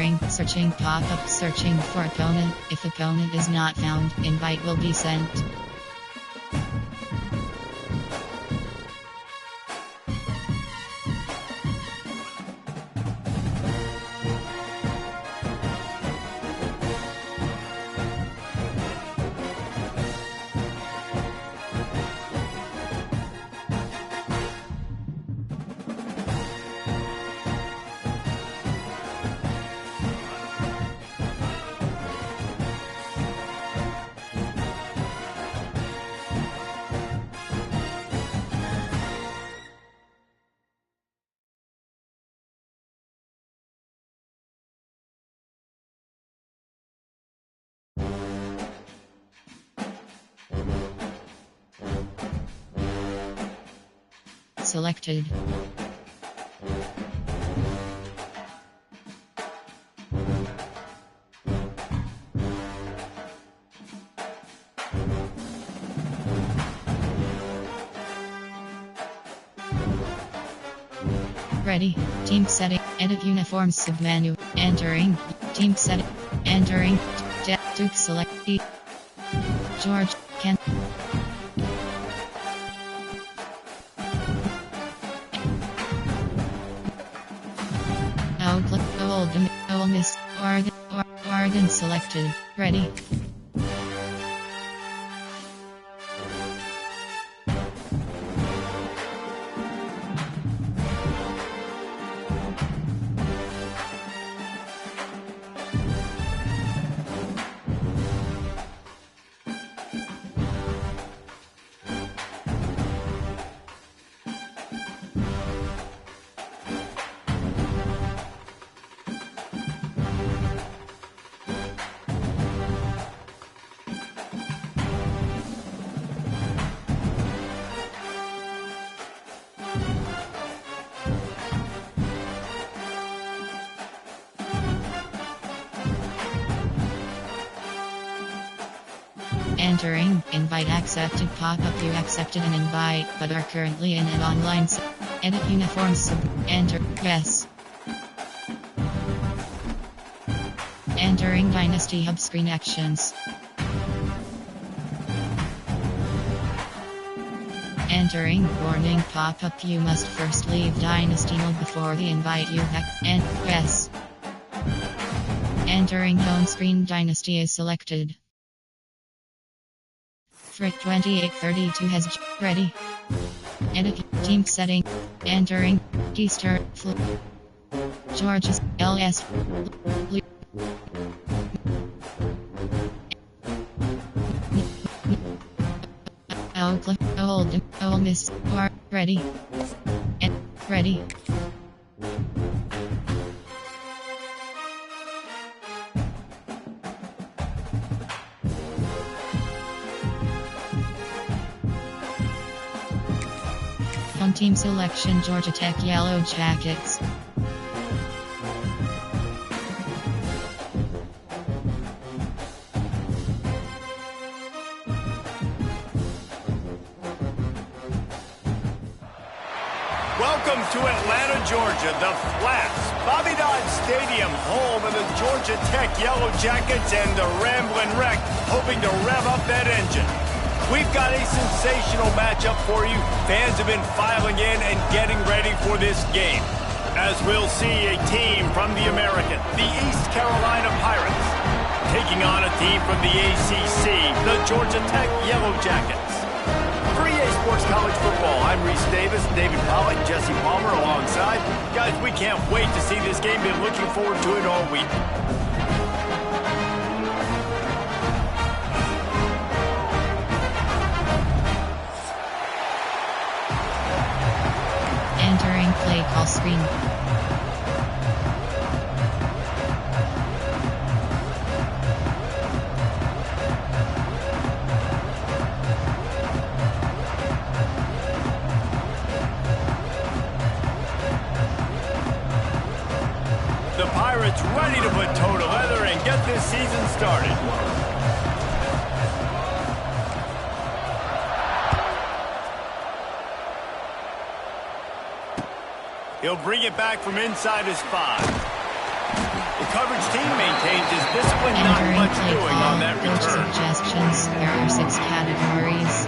Entering, searching pop-up, searching for opponent. If opponent is not found, invite will be sent. Selected. Ready. Team setting. Edit uniforms submenu. Entering. Team setting. Entering. Duke select. George. Ken. Outlook. Oldham. Ole Miss. Oregon selected. Ready. Entering, invite accepted pop-up. You accepted an invite, but are currently in an online edit uniforms sub. Enter, yes. Entering Dynasty Hub screen actions. Entering, warning pop-up. You must first leave Dynasty mode before the invite you and yes. Entering home screen. Dynasty is selected. Frick 2832 has ready. Edit team setting. Entering Easter George's LS Outlook Old Ole Miss ready. Ready. On team selection, Georgia Tech Yellow Jackets. Welcome to Atlanta, Georgia, the Flats, Bobby Dodd Stadium, home of the Georgia Tech Yellow Jackets and the Ramblin' Wreck, hoping to rev up that engine. We've got a sensational matchup for you. Fans have been filing in and getting ready for this game. As we'll see a team from the American, the East Carolina Pirates, taking on a team from the ACC, the Georgia Tech Yellow Jackets. For EA Sports College Football, I'm Reese Davis, David Pollack, Jesse Palmer alongside. Guys, we can't wait to see this game. Been looking forward to it all week. Entering play call screen. The Pirates ready to put toe to leather and get this season started. He'll bring it back from inside his 5. The coverage team maintains his discipline. Not Entering much play doing call, on that coach return. suggestions. There are 6 categories.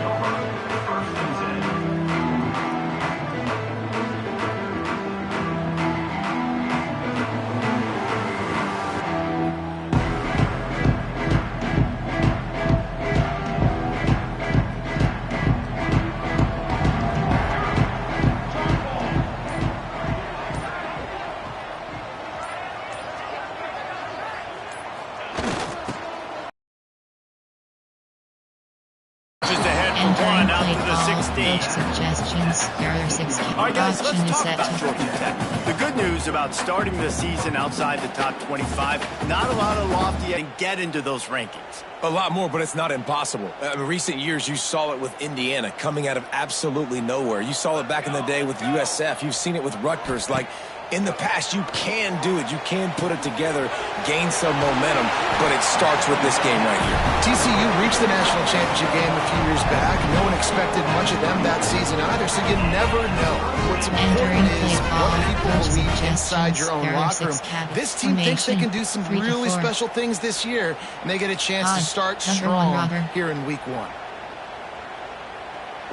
Just ahead for Entering one out play to the call, 16. coach suggestions. There are 6 All right, guys, let's option is talk set about to Georgia Tech. The good news about starting the season outside the top 25, not a lot of lofty and get into those rankings. A lot more, but it's not impossible. In recent years, you saw it with Indiana coming out of absolutely nowhere. You saw it back in the day with USF. You've seen it with Rutgers. Like, in the past, you can do it. You can put it together, gain some momentum, but it starts with this game right here. TCU reached the national championship game a few years back. No one expected much of them that season either, so you never know. What's important is what people believe inside your own locker room. This team thinks they can do some really special things this year, and they get a chance to start strong here in week 1.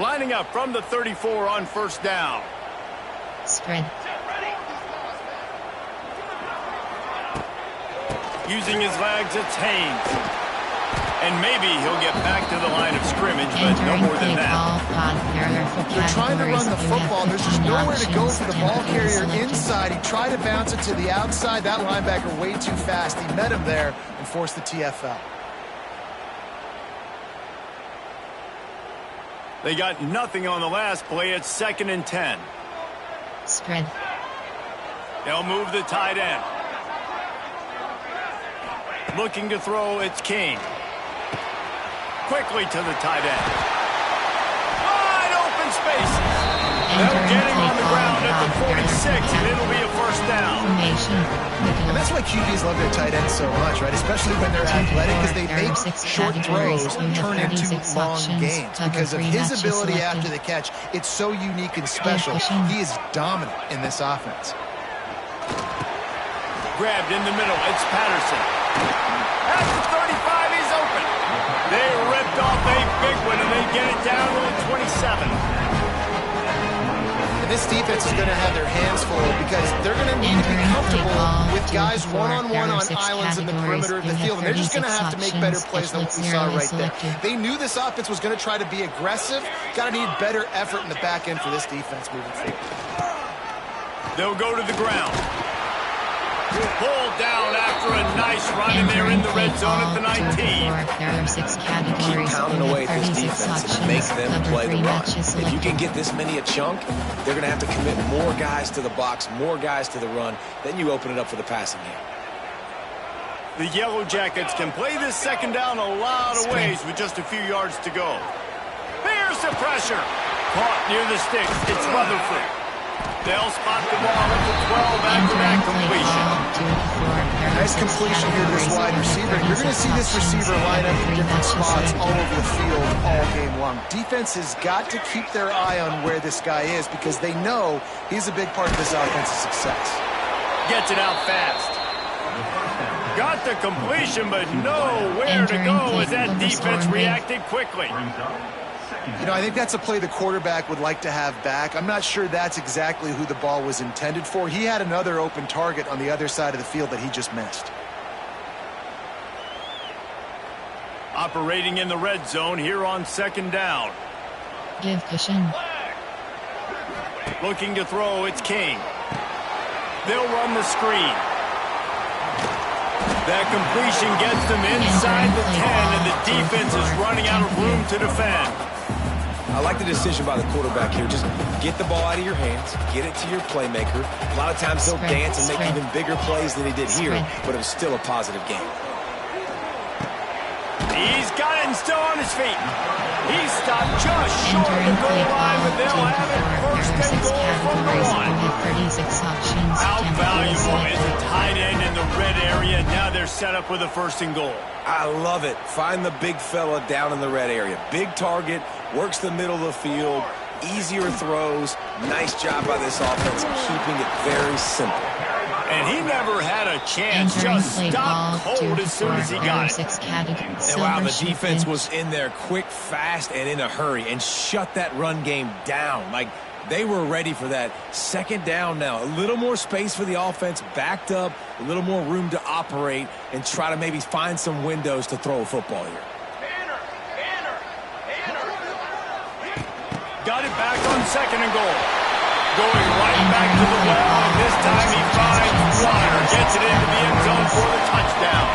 Lining up from the 34 on first down. spread. Using his legs, it's Haynes. And maybe he'll get back to the line of scrimmage, but no more than that. They're trying to run the football. There's just nowhere to go for the ball carrier inside. He tried to bounce it to the outside. That linebacker way too fast. He met him there and forced the TFL. They got nothing on the last play. It's 2nd and 10. Spread. They'll move the tight end. Looking to throw, it's King. Quickly to the tight end. Wide open spaces. They'll get him on the ground at the 46, and it'll be a first down. And that's why QBs love their tight ends so much, right? Especially when they're athletic, because they make short throws turn into long gains. Because of his ability after the catch, it's so unique and special. He is dominant in this offense. Grabbed in the middle, it's Patterson. At the 35, he's open. They ripped off a big one, and they get it down to the 27. And this defense is going to have their hands full because they're going to need to be comfortable with guys one-on-one on islands in the perimeter of the field. And they're just going to have to make better plays than what we saw right there. They knew this offense was going to try to be aggressive. Got to need better effort in the back end for this defense moving forward. They'll go to the ground. Pulled down after a nice run, and they're in the red zone at the 19. There are 6 categories. Keep pounding away at this defense and make them play the run. If you can get this many a chunk, they're going to have to commit more guys to the box, more guys to the run. Then you open it up for the passing game. The Yellow Jackets can play this second down a lot of ways with just a few yards to go. Here's the pressure. Caught near the sticks. It's Rutherford. They'll spot the ball at the 12 after that completion. Nice completion here to this wide receiver. You're going to see this receiver line up in different spots all over the field all game long. Defense has got to keep their eye on where this guy is because they know he's a big part of this offense's success. Gets it out fast. Got the completion, but nowhere to go as that defense reacted quickly. You know, I think that's a play the quarterback would like to have back. I'm not sure that's exactly who the ball was intended for. He had another open target on the other side of the field that he just missed. Operating in the red zone here on second down. Give cushion. Looking to throw, it's King. They'll run the screen. That completion gets them inside the 10, and the defense is running out of room to defend. I like the decision by the quarterback here. Just get the ball out of your hands, get it to your playmaker. A lot of times he'll dance and make even bigger plays than he did here, but it was still a positive game. He's got it and still on his feet. He's stopped just short of the goal line, but they'll have it first and goal from the 1. How valuable is a tight end in the red area? Now they're set up with a first and goal. I love it. Find the big fella down in the red area. Big target, works the middle of the field, easier throws. Nice job by this offense keeping it very simple. And he never had a chance, just stopped cold as soon as he got it. And wow, the defense was in there quick, fast, and in a hurry, and shut that run game down. Like, they were ready for that. Second down now. A little more space for the offense, backed up, a little more room to operate, and try to maybe find some windows to throw a football here. Got it back on 2nd and goal. Going right back to the well, and this time he finds Warner. Gets it into the end zone for the touchdown.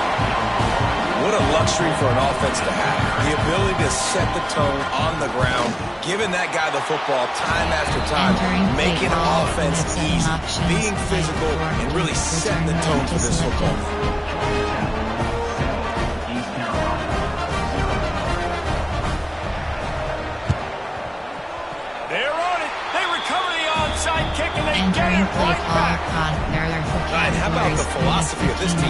What a luxury for an offense to have. The ability to set the tone on the ground, giving that guy the football time after time, making offense easy, being physical, and really setting the tone for this football. Entering play call on Barrier for Ryan, how about the philosophy of this team?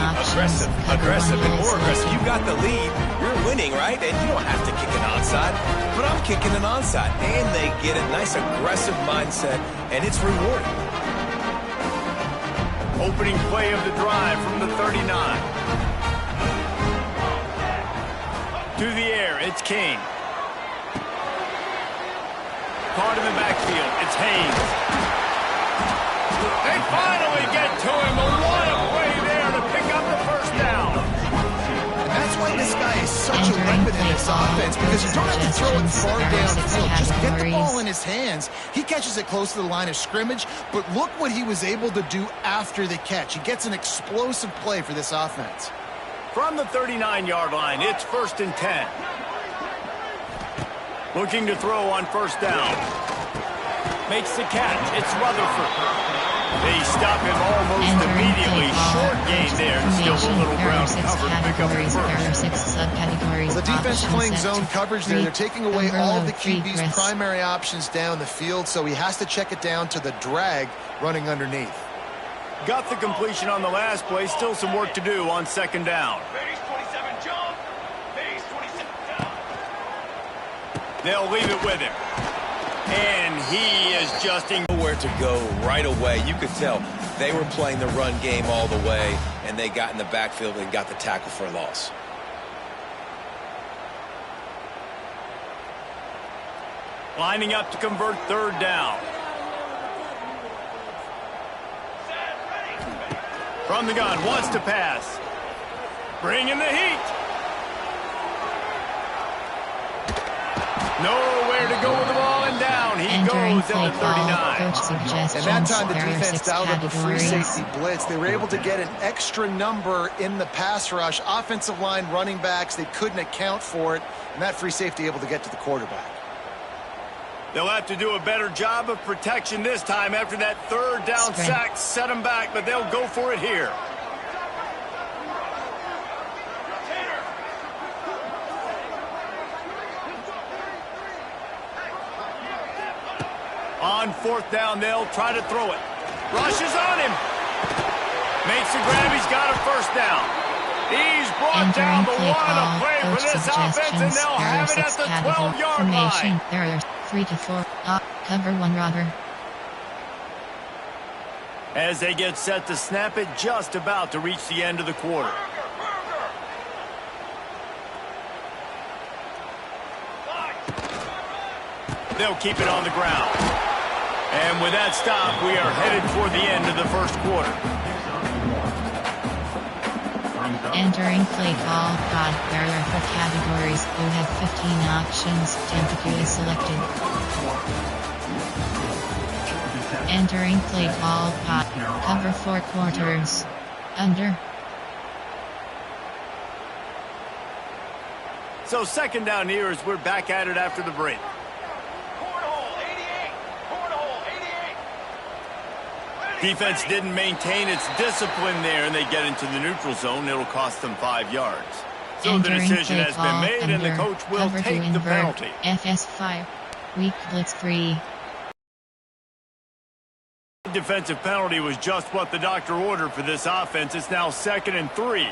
Aggressive, and more aggressive. You got the lead, you're winning, right? And you don't have to kick an onside, but I'm kicking an onside. And they get a nice aggressive mindset, and it's rewarding. Opening play of the drive from the 39. To the air, it's Kane. Caught in the backfield, it's Haynes. They finally get to him. What a play there to pick up the first down. And that's why this guy is such a weapon in this offense, because you don't have to throw it far downfield. Just get the ball in his hands. He catches it close to the line of scrimmage, but look what he was able to do after the catch. He gets an explosive play for this offense. From the 39-yard line, it's 1st and 10. Looking to throw on 1st down. Makes the catch. It's Rutherford. They stop him almost immediately. Short gain there. Still a little ground cover to pick up the first. Well, the defense playing zone coverage there. They're taking away all of the QB's primary options down the field, so he has to check it down to the drag running underneath. Got the completion on the last play. Still some work to do on 2nd down. They'll leave it with him. And he is just nowhere to go right away. You could tell they were playing the run game all the way, and they got in the backfield and got the tackle for a loss. Lining up to convert 3rd down. From the gun, wants to pass. Bringing the heat. Nowhere to go with the ball, and down he goes at the 39. And that time the defense dialed up a free safety blitz. They were able to get an extra number in the pass rush. Offensive line, running backs, they couldn't account for it, and that free safety able to get to the quarterback. They'll have to do a better job of protection this time after that 3rd down sack set them back, but they'll go for it here. On 4th down, they'll try to throw it. Rushes on him. Makes the grab. He's got a 1st down. He's brought down the one to play for this offense, and they'll have it at the 12-yard line. There are 3 to 4. Cover 1 robber. As they get set to snap it, just about to reach the end of the quarter. They'll keep it on the ground. And with that stop, we are headed for the end of the 1st quarter. Entering play call, God, barrier for categories. You have 15 options. Temperature is selected. Entering play call, God, cover 4 quarters. Under. So 2nd down here as we're back at it after the break. Defense didn't maintain its discipline there, and they get into the neutral zone. It'll cost them 5 yards. So the decision has been made, and the coach will take the penalty. FS5. Weak blitz 3. Defensive penalty was just what the doctor ordered for this offense. It's now 2nd and 3.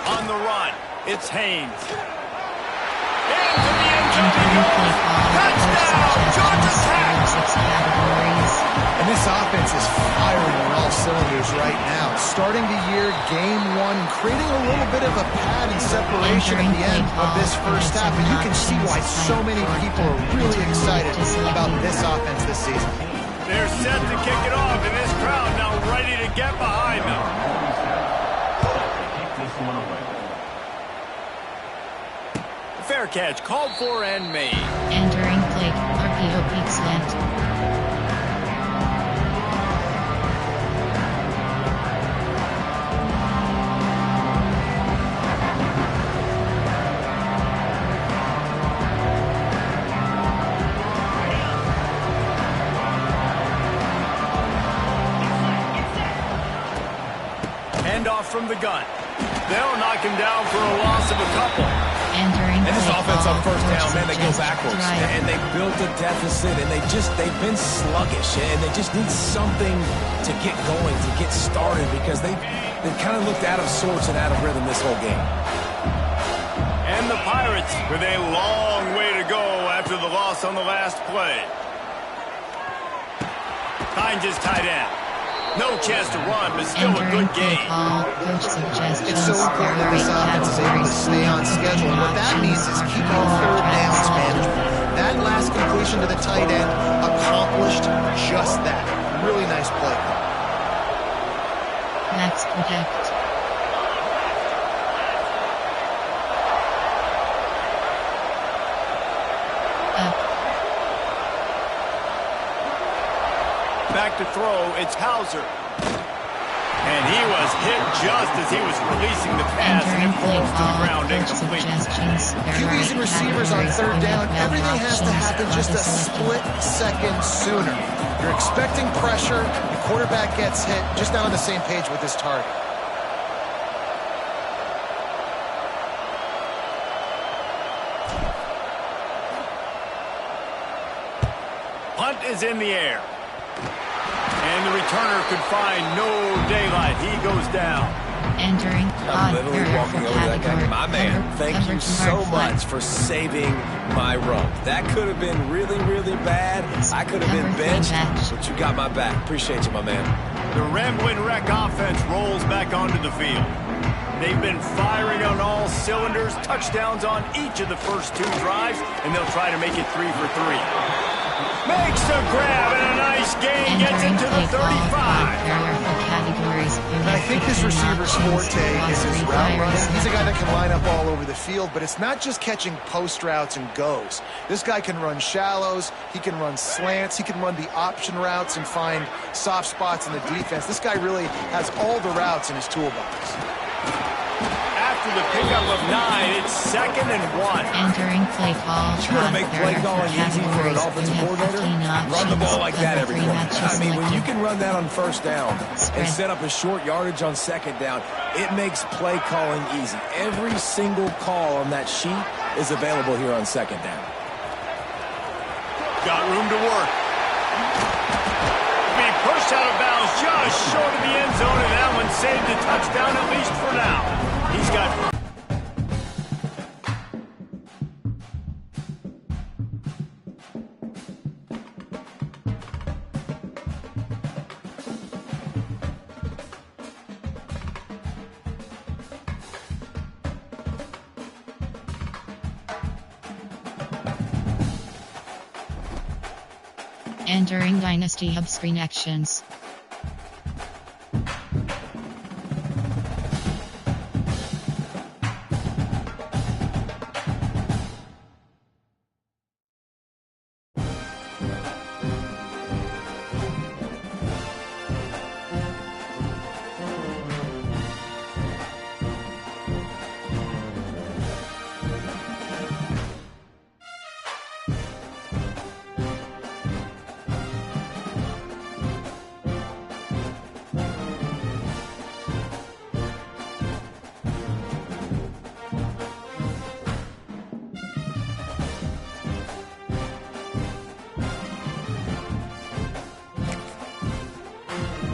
On the run, it's Haynes. Into the end zone. Touchdown, Georgia Tech! And this offense right now. Starting the year, game one, creating a little bit of a pad and separation at the end of this first half. And you can see why so many people are really excited about this offense this season. They're set to kick it off, and this crowd now ready to get behind them. Fair catch, called for and made. Entering play, RPO peak slant. Handoff from the gun. They'll knock him down for a loss of a couple. Entering And this offense on first down, man, they go backwards. Drive. And they built a deficit, and they've been sluggish, and they just need something to get going, to get started, because they've kind of looked out of sorts and out of rhythm this whole game. And the Pirates with a long way to go after the loss on the last play. Finds his tight end. No chance to run, but still a good game. It's so important that this offense is able to stay on schedule. And what that means is keeping third downs manageable. That last completion to the tight end accomplished just that. Really nice play. Max protect. Back to throw, it's Hauser. And he was hit just as he was releasing the pass, and it falls to the ground incomplete. QBs and receivers on third down, everything has to happen just a split second sooner. You're expecting pressure, the quarterback gets hit, just not on the same page with his target. Punt is in the air. And the returner could find no daylight. He goes down. Entering I'm literally walking over that guy. My man, thank you so much for saving my run. That could have been really, really bad. I could have been benched, but you got my back. Appreciate you, my man. The Ramblin' Wreck offense rolls back onto the field. They've been firing on all cylinders, touchdowns on each of the first two drives, and they'll try to make it 3 for 3. Makes a grab and a nice gain, gets into the 35. And I think this receiver's forte is his route running. He's a guy that can line up all over the field, but it's not just catching post routes and goes. This guy can run shallows, he can run slants, he can run the option routes and find soft spots in the defense. This guy really has all the routes in his toolbox. After the pickup of 9, it's 2nd and 1. Entering play call. You want to make play calling easy for an offensive coordinator? Run the ball like that every play. I mean, when you can run that on first down and set up a short yardage on second down, it makes play calling easy. Every single call on that sheet is available here on second down. Got room to work. Being pushed out of bounds just short of the end zone, and that one saved a touchdown, at least for now. He's got... Entering Dynasty Hub screen actions.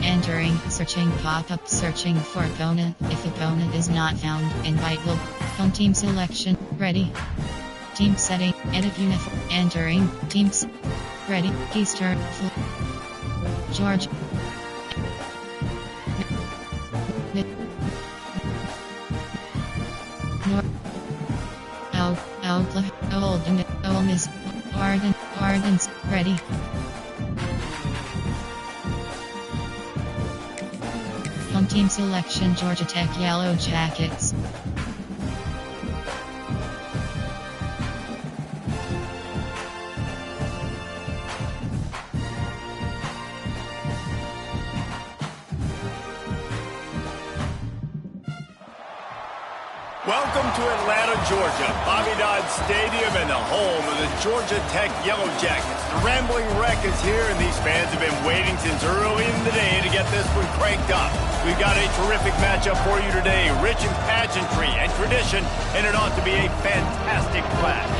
Entering, searching pop-up, searching for opponent. If opponent is not found, invite will. Home team selection, ready. Team setting, edit uniform, entering, teams. Ready, key start, George. Oldham, Ole Miss, Ardens, ready. Home team selection, Georgia Tech Yellow Jackets. Welcome to Atlanta, Georgia, Bobby Dodd Stadium and the home of the Georgia Tech Yellow Jackets. The Rambling Wreck is here, and these fans have been waiting since early in the day to get this one cranked up. We've got a terrific matchup for you today, rich in pageantry and tradition, and it ought to be a fantastic clash.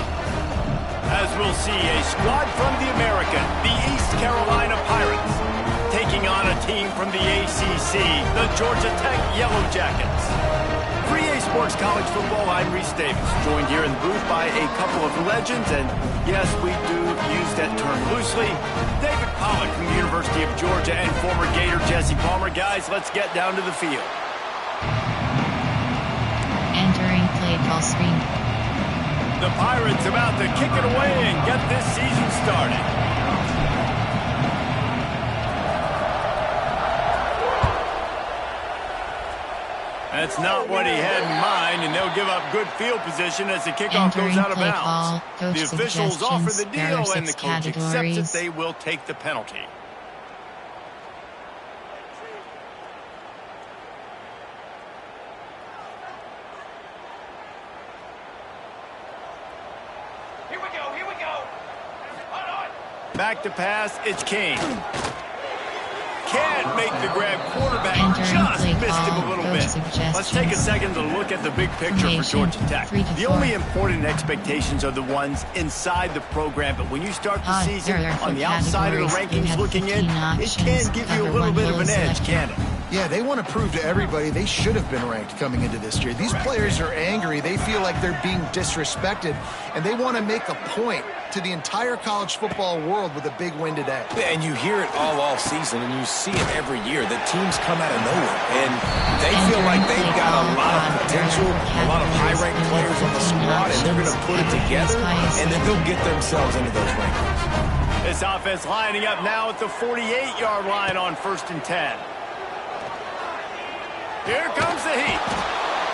As we'll see, a squad from the American, the East Carolina Pirates, taking on a team from the ACC, the Georgia Tech Yellow Jackets. For EA Sports College Football, I'm Reese Davis, joined here in the booth by a couple of legends, and yes, we do use that term loosely. David Pollack from the University of Georgia and former Gator Jesse Palmer. Guys, let's get down to the field. Entering play call screen. The Pirates about to kick it away and get this season started. That's not what he had in mind, and they'll give up good field position as the kickoff goes out of bounds. The officials offer the deal, and the coach accepts that they will take the penalty. Here we go. Back to pass, it's King. Can't make the grab, quarterback just missed him a little bit. Let's take a second to look at the big picture for Georgia Tech. The only important expectations are the ones inside the program, but when you start the season on the outside of the rankings looking in, it can give you a little bit of an edge, can it? Yeah, they want to prove to everybody they should have been ranked coming into this year. These players are angry. They feel like they're being disrespected, and they want to make a point to the entire college football world with a big win today. Yeah, and you hear it all season, and you see it every year. The teams come out of nowhere, and they feel like they've got a lot of potential, a lot of high-ranked players on the squad, and they're going to put it together, and then they'll get themselves into those rankings. This offense lining up now at the 48-yard line on 1st and 10. Here comes the heat.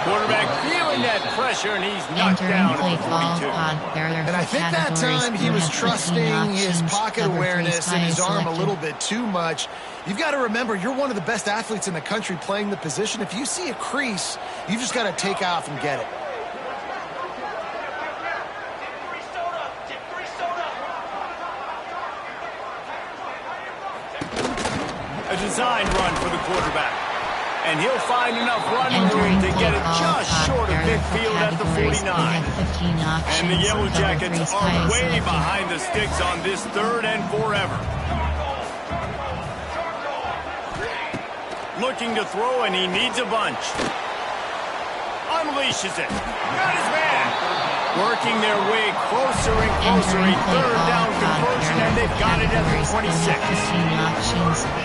Quarterback feeling that pressure, and he's knocked down at the 42. And I think that time he was trusting his pocket awareness and his arm a little bit too much. You've got to remember, you're one of the best athletes in the country playing the position. If you see a crease, you've just got to take off and get it. A designed run for the quarterback. And he'll find enough running room to get it just short of midfield at the 49. And the Yellow Jackets are way behind the sticks on this 3rd and forever. Looking to throw, and he needs a bunch. Unleashes it. Got his man. Working their way closer and closer. A 3rd down conversion, and they've got it at the 26.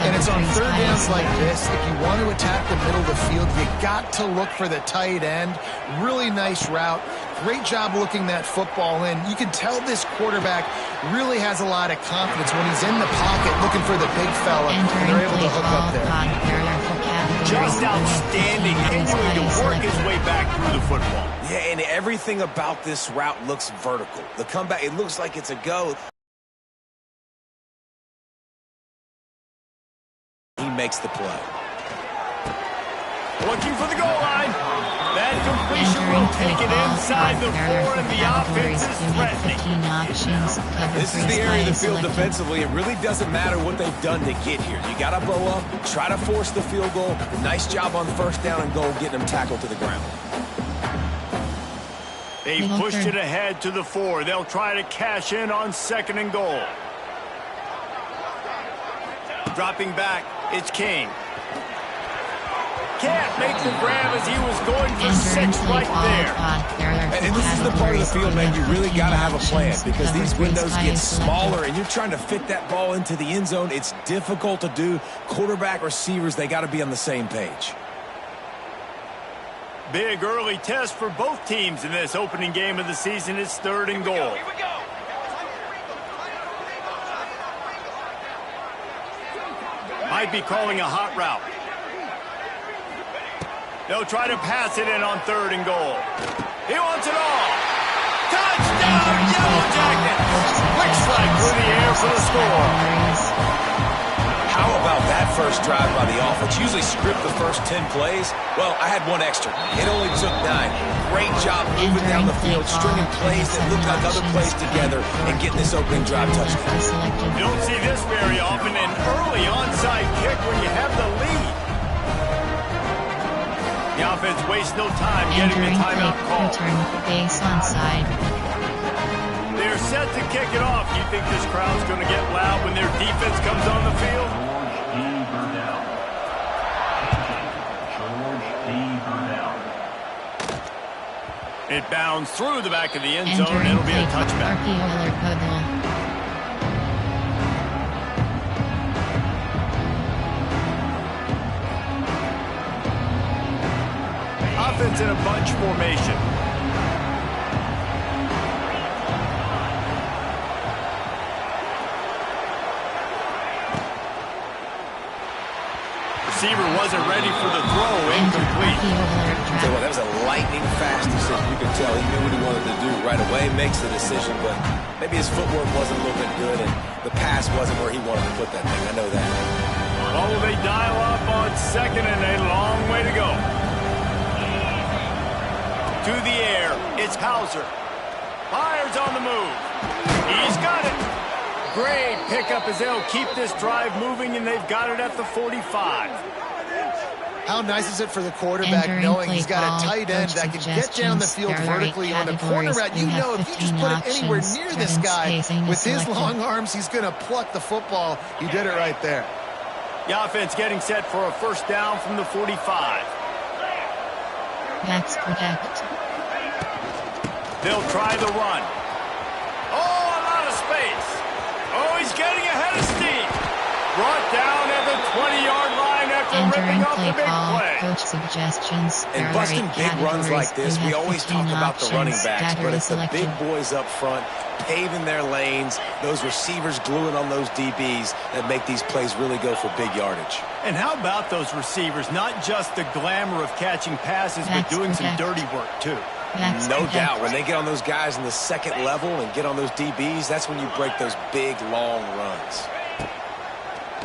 And it's on 3rd downs like this. If you want to attack the middle of the field, you got to look for the tight end. Really nice route. Great job looking that football in. You can tell this quarterback really has a lot of confidence when he's in the pocket looking for the big fella, and they're able to hook up there. Just outstanding, continuing to work his way back through the football. Yeah, and everything about this route looks vertical. The comeback, it looks like it's a go. He makes the play. Looking for the goal line. That completion will take it inside the 4, and the offense is threatening. This is the area of the field defensively. It really doesn't matter what they've done to get here. You got to bow up, try to force the field goal. Nice job on 1st down and goal, getting them tackled to the ground. They pushed it ahead to the 4. They'll try to cash in on 2nd and goal. Dropping back, it's King. Can't make the grab as he was going for 6 right there. And this is the part of the field, man, you really got to have a plan because these windows get smaller and you're trying to fit that ball into the end zone. It's difficult to do. Quarterback, receivers, they got to be on the same page. Big early test for both teams in this opening game of the season. It's 3rd and goal. Here we go. Might be calling a hot route. They'll try to pass it in on 3rd and goal. He wants it all. Touchdown, Yellow Jackets! Quick strike through the air for the score. How about that first drive by the offense? Usually script the first 10 plays. Well, I had one extra. It only took 9. Great job moving down the field, stringing plays that look like other plays together, and getting this opening drive touchdown. You don't see this very often, an early onside kick when you have the lead. The offense wastes no time getting the timeout call. Base onside. They're set to kick it off. You think this crowd's going to get loud when their defense comes on the field? It bounds through the back of the end zone, and it'll be a touchback. Offense in a bunch formation. Receiver wasn't ready for the throw, incomplete. Tell you what, that was a lightning-fast decision. You could tell he knew what he wanted to do right away, makes the decision, but maybe his footwork wasn't a little bit good, and the pass wasn't where he wanted to put that thing. I know that. Oh, they dial up on 2nd and a long way to go. To the air, it's Hauser. Fires on the move. He's got it. Great pickup as they'll keep this drive moving, and they've got it at the 45. How nice is it for the quarterback knowing he's got a tight end that can get down the field vertically on a corner route? You know if you just put it anywhere near this guy, with his long arms, he's going to pluck the football. He did it right there. The offense getting set for a first down from the 45. Max protect. They'll try the run. Oh, a lot of space. Oh, he's getting ahead of steam. Brought down at the 20-yard line after ripping off the big play. Coach suggestions. And busting big runs like this, we always talk about the running backs, but it's the big boys up front, paving their lanes, those receivers gluing on those DBs that make these plays really go for big yardage. And how about those receivers? Not just the glamour of catching passes, but doing some dirty work, too. No doubt. When they get on those guys in the 2nd level and get on those DBs, that's when you break those big, long runs.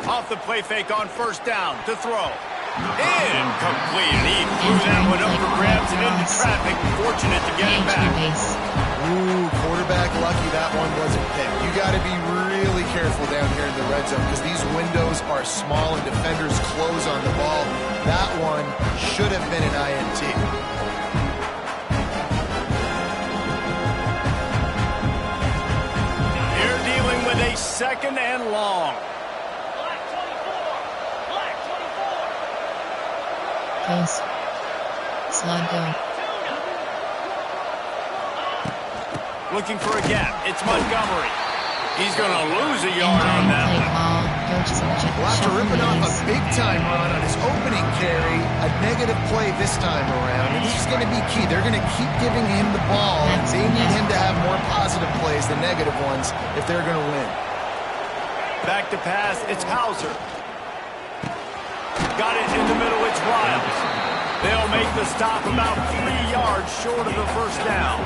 Off the play fake on first down to throw. Incomplete. And he threw that one up for grabs and into traffic. Fortunate to get it back. Ooh, quarterback lucky that one wasn't picked. You got to be really careful down here in the red zone because these windows are small and defenders close on the ball. That one should have been an INT. With a 2nd and long. Close. Slot go. Looking for a gap. It's Montgomery. He's going to lose a yard on that one. Well, after ripping off a big-time run on his opening carry, a negative play this time around, and this is going to be key. They're going to keep giving him the ball, and they need him to have more positive plays than negative ones if they're going to win. Back to pass, it's Hauser. Got it in the middle, it's Riles. They'll make the stop about 3 yards short of the first down.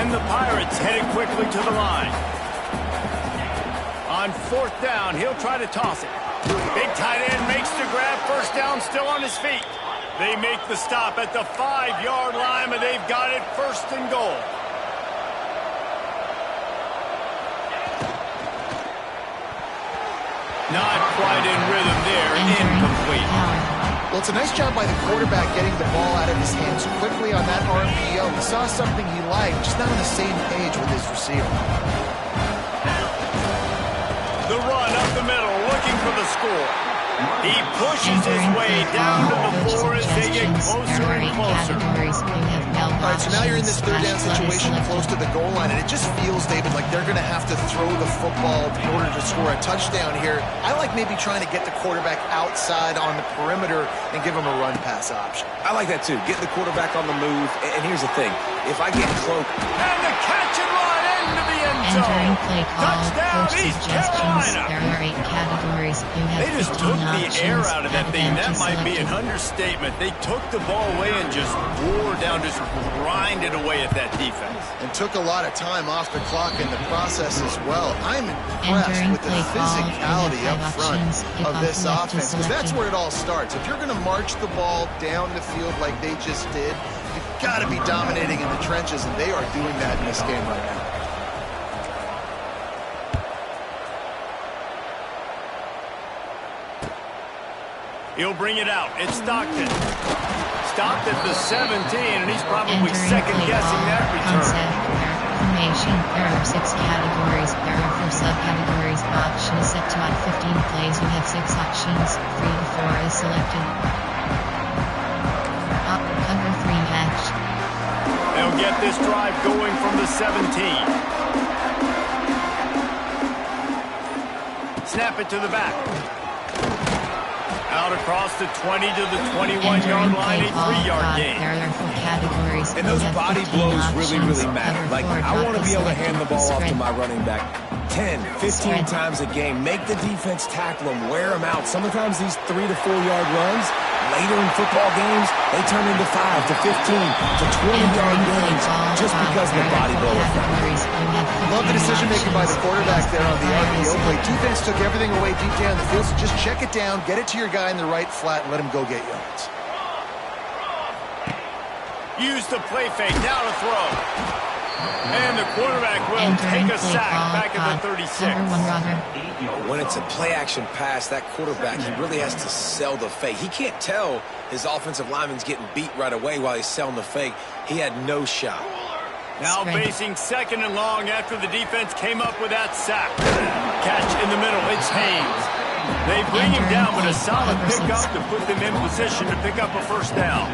And the Pirates heading quickly to the line. On 4th down, he'll try to toss it. Big tight end makes the grab, first down, still on his feet. They make the stop at the 5-yard line, but they've got it 1st and goal. Not quite in rhythm there, incomplete. Well, it's a nice job by the quarterback getting the ball out of his hands quickly on that RPO. He saw something he liked, just not on the same page with his receiver. The run up the middle, looking for the score. He pushes his way down to the floor as they get closer and closer. options. All right, so now you're in this third down situation close to the goal line, and it just feels, David, like they're going to have to throw the football in order to score a touchdown here. I like maybe trying to get the quarterback outside on the perimeter and give him a run-pass option. I like that, too. Get the quarterback on the move. And here's the thing. If I get cloaked... And the catch and run into the end zone. Entering play call, Touchdown, coach East suggestions. Carolina. There are 8 categories. You have They just 15 took the air options. out of that thing. That might be an Selected. understatement. They took the ball away and just wore down, just grinded away at that defense. And took a lot of time off the clock in the process as well. I'm impressed Entering with the play call, physicality you have up 5 front options. Kick of off this left to offense, because that's selected. where it all starts. If you're going to march the ball down the field like they just did, you've got to be dominating in the trenches, and they are doing that in this game right now. He'll bring it out. It's Stockton. Stopped at the 17, and he's probably Entering second-guessing play that call, return. concept, error, formation. There are 6 categories. There are 4 subcategories. Options set to at 15 plays. You have 6 options. 3 to 4 is selected. Cover 3 match. They'll get this drive going from the 17. Snap it to the back. Out across the 20 to the 21-yard line, a 3-yard gain. There are 4 categories. And those You have body 15 blows options. really matter. Cover Like, 4 I want to be able to selected. hand the ball off to Spread. my running back 10, 15 Spread. times a game. Make the defense tackle them, wear them out. Sometimes these 3 to 4 yard runs, later in football games, they turn into 5 to 15 to 20-yard gains just because of the body blow effect. Love the decision-making by the quarterback there on the RPO play. Defense took everything away deep down the field, so just check it down, get it to your guy in the right flat, and let him go get yards. Use the play fake. Now to throw. And the quarterback will take a sack back at the 36. When it's a play-action pass, that quarterback, he really has to sell the fake. He can't tell his offensive lineman's getting beat right away while he's selling the fake. He had no shot. Now facing 2nd and long after the defense came up with that sack. Catch in the middle. It's Haynes. They bring him down, but a solid pickup to put them in position to pick up a first down.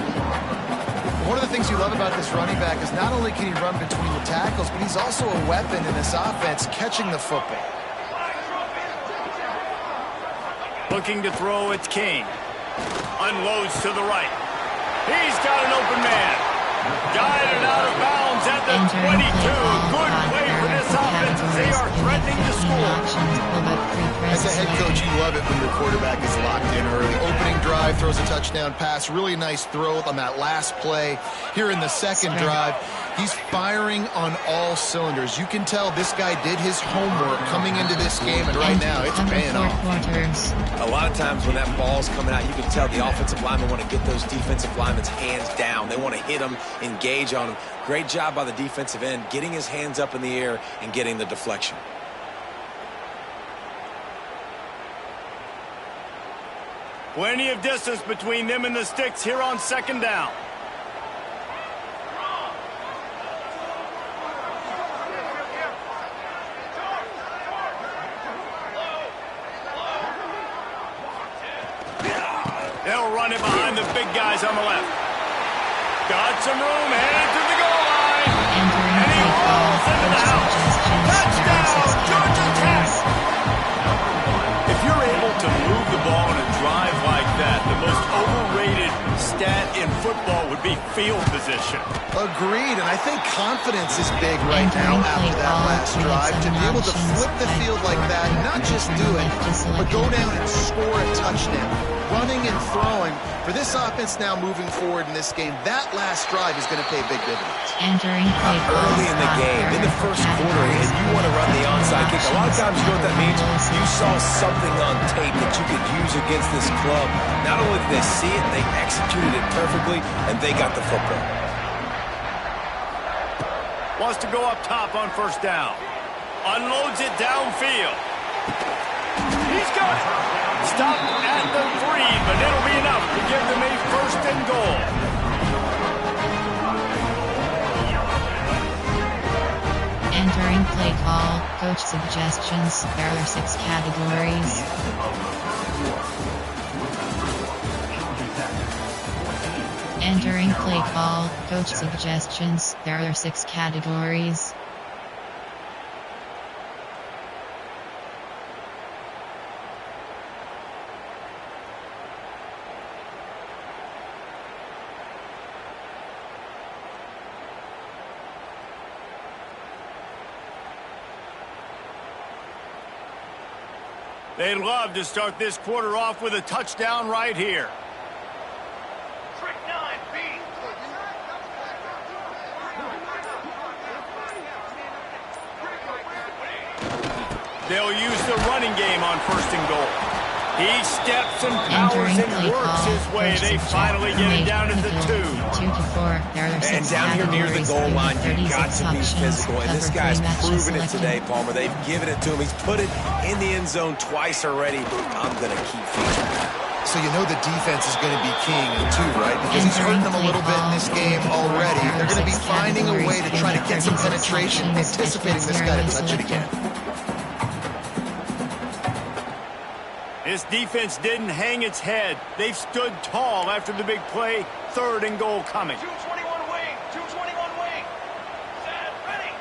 One of the things you love about this running back is not only can he run between the tackles, but he's also a weapon in this offense catching the football. Looking to throw, it's King. Unloads to the right. He's got an open man. Guided out of bounds at the 22. Good play for this offense as they are threatening to score. As a head coach, you love it when your quarterback is locked in early. Opening drive, throws a touchdown pass. Really nice throw on that last play. Here in the second drive, he's firing on all cylinders. You can tell this guy did his homework coming into this game, and right now it's paying off. A lot of times when that ball's coming out, you can tell the offensive linemen want to get those defensive linemen's hands down. They want to hit them, engage on them. Great job by the defensive end, getting his hands up in the air and getting the deflection. Plenty of distance between them and the sticks here on 2nd down. They'll run it behind the big guys on the left. Got some room, headed to the goal line. And he rolls into the house. Touchdown, Georgia Tech! If you're able to move the ball in a drive like that, the most overrated stat in football would be field position. Agreed, and I think confidence is big right now after that last drive. To be able to flip the field like that, not just do it, but go down and score a touchdown. Running and throwing. For this offense now moving forward in this game, that last drive is going to pay big dividends. Early in the game, in the first quarter, and you want to run the onside kick. A lot of times, you know what that means? You saw something on tape that you could use against this club. Not only did they see it, they executed it perfectly, and they got the football. Wants to go up top on 1st down. Unloads it downfield. He's got it. Stopped at the 3, but it'll be enough to give them a 1st and goal. Entering play call, coach suggestions. There are 6 categories. Entering play call, coach suggestions. There are 6 categories. They'd love to start this quarter off with a touchdown right here. Trick 9B. They'll use the running game on 1st and goal. He steps and powers and works his way. They finally get it down at the 2. 2 to 4. There are 6 And down here near the goal line, you've got to be physical. And this guy's proven it today, Palmer. They've given it to him. He's put it in the end zone twice already. I'm going to keep featuring that. So you know the defense is going to be king too, right? Because he's hurting them a little bit in this game already. They're going to be finding a way to try to get some penetration, anticipating this guy to touch it again. This defense didn't hang its head. They've stood tall after the big play. 3rd and goal coming. 221 wing. 221 wing. Set. Ready.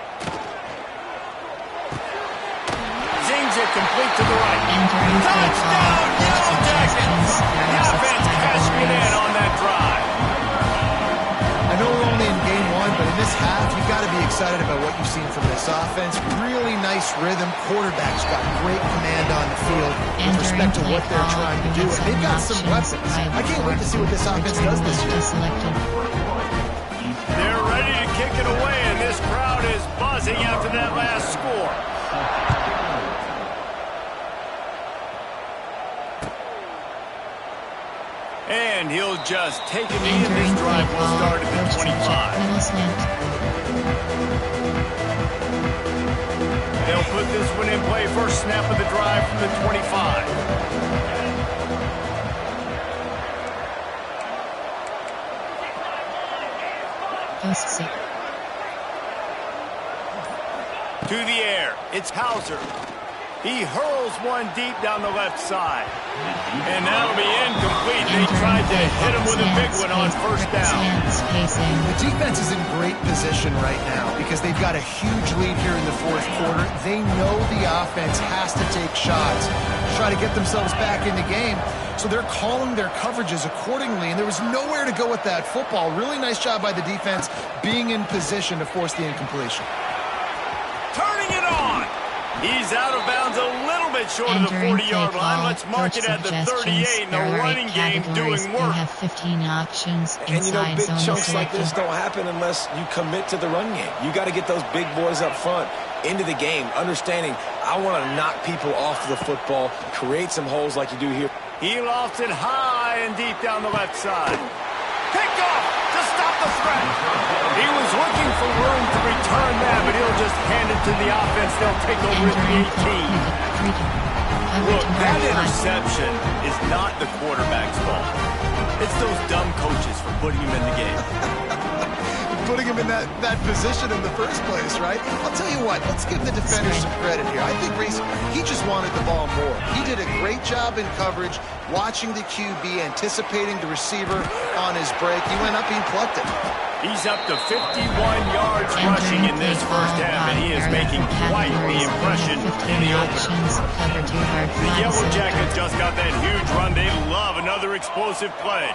Zings it complete to the right. Entering play call, Touchdown, coach Yellow Jackets! suggestions. The There are 6 offense cashing it in categories. on that drive. I know we're only in game 1, but in this half, you've got to be excited about what you've seen from this offense. Really nice rhythm. Quarterback's got great command on the field with respect to what they're trying to do. And they've got some weapons. I can't wait to see what this offense does this year. They're ready to kick it away, and this crowd is buzzing after that last score. And he'll just take a knee, and this drive will start at the 25. They'll put this one in play. First snap of the drive from the 25. To the air. It's Hauser. He hurls one deep down the left side. And that'll be incomplete. They tried to hit him with a big one on 1st down. The defense is in great position right now because they've got a huge lead here in the 4th quarter. They know the offense has to take shots to try to get themselves back in the game. So they're calling their coverages accordingly, and there was nowhere to go with that football. Really nice job by the defense being in position to force the incompletion. Turning it on. He's out of bounds a little bit short of the 40-yard line. Let's mark it at the 38, and the running game doing work. Have 15 options. And you know, big chunks like this don't happen unless you commit to the run game. You got to get those big boys up front into the game, understanding I want to knock people off the football, create some holes like you do here. He lofts it high and deep down the left side. Picked off to stop the threat. He was looking for room to return that, but he'll just hand it to the offense. They'll take over at the 18. Look, that interception is not the quarterback's fault. It's those dumb coaches for putting him in the game. Putting him in that position in the first place, right? I'll tell you what, let's give the defender some credit here. I think Reese, he just wanted the ball more. He did a great job in coverage, watching the QB, anticipating the receiver on his break. He went up, he plucked it. He's up to 51 yards rushing in this 1st half, and he is making quite the impression in the opener. The Yellow Jackets just got that huge run. They love another explosive play.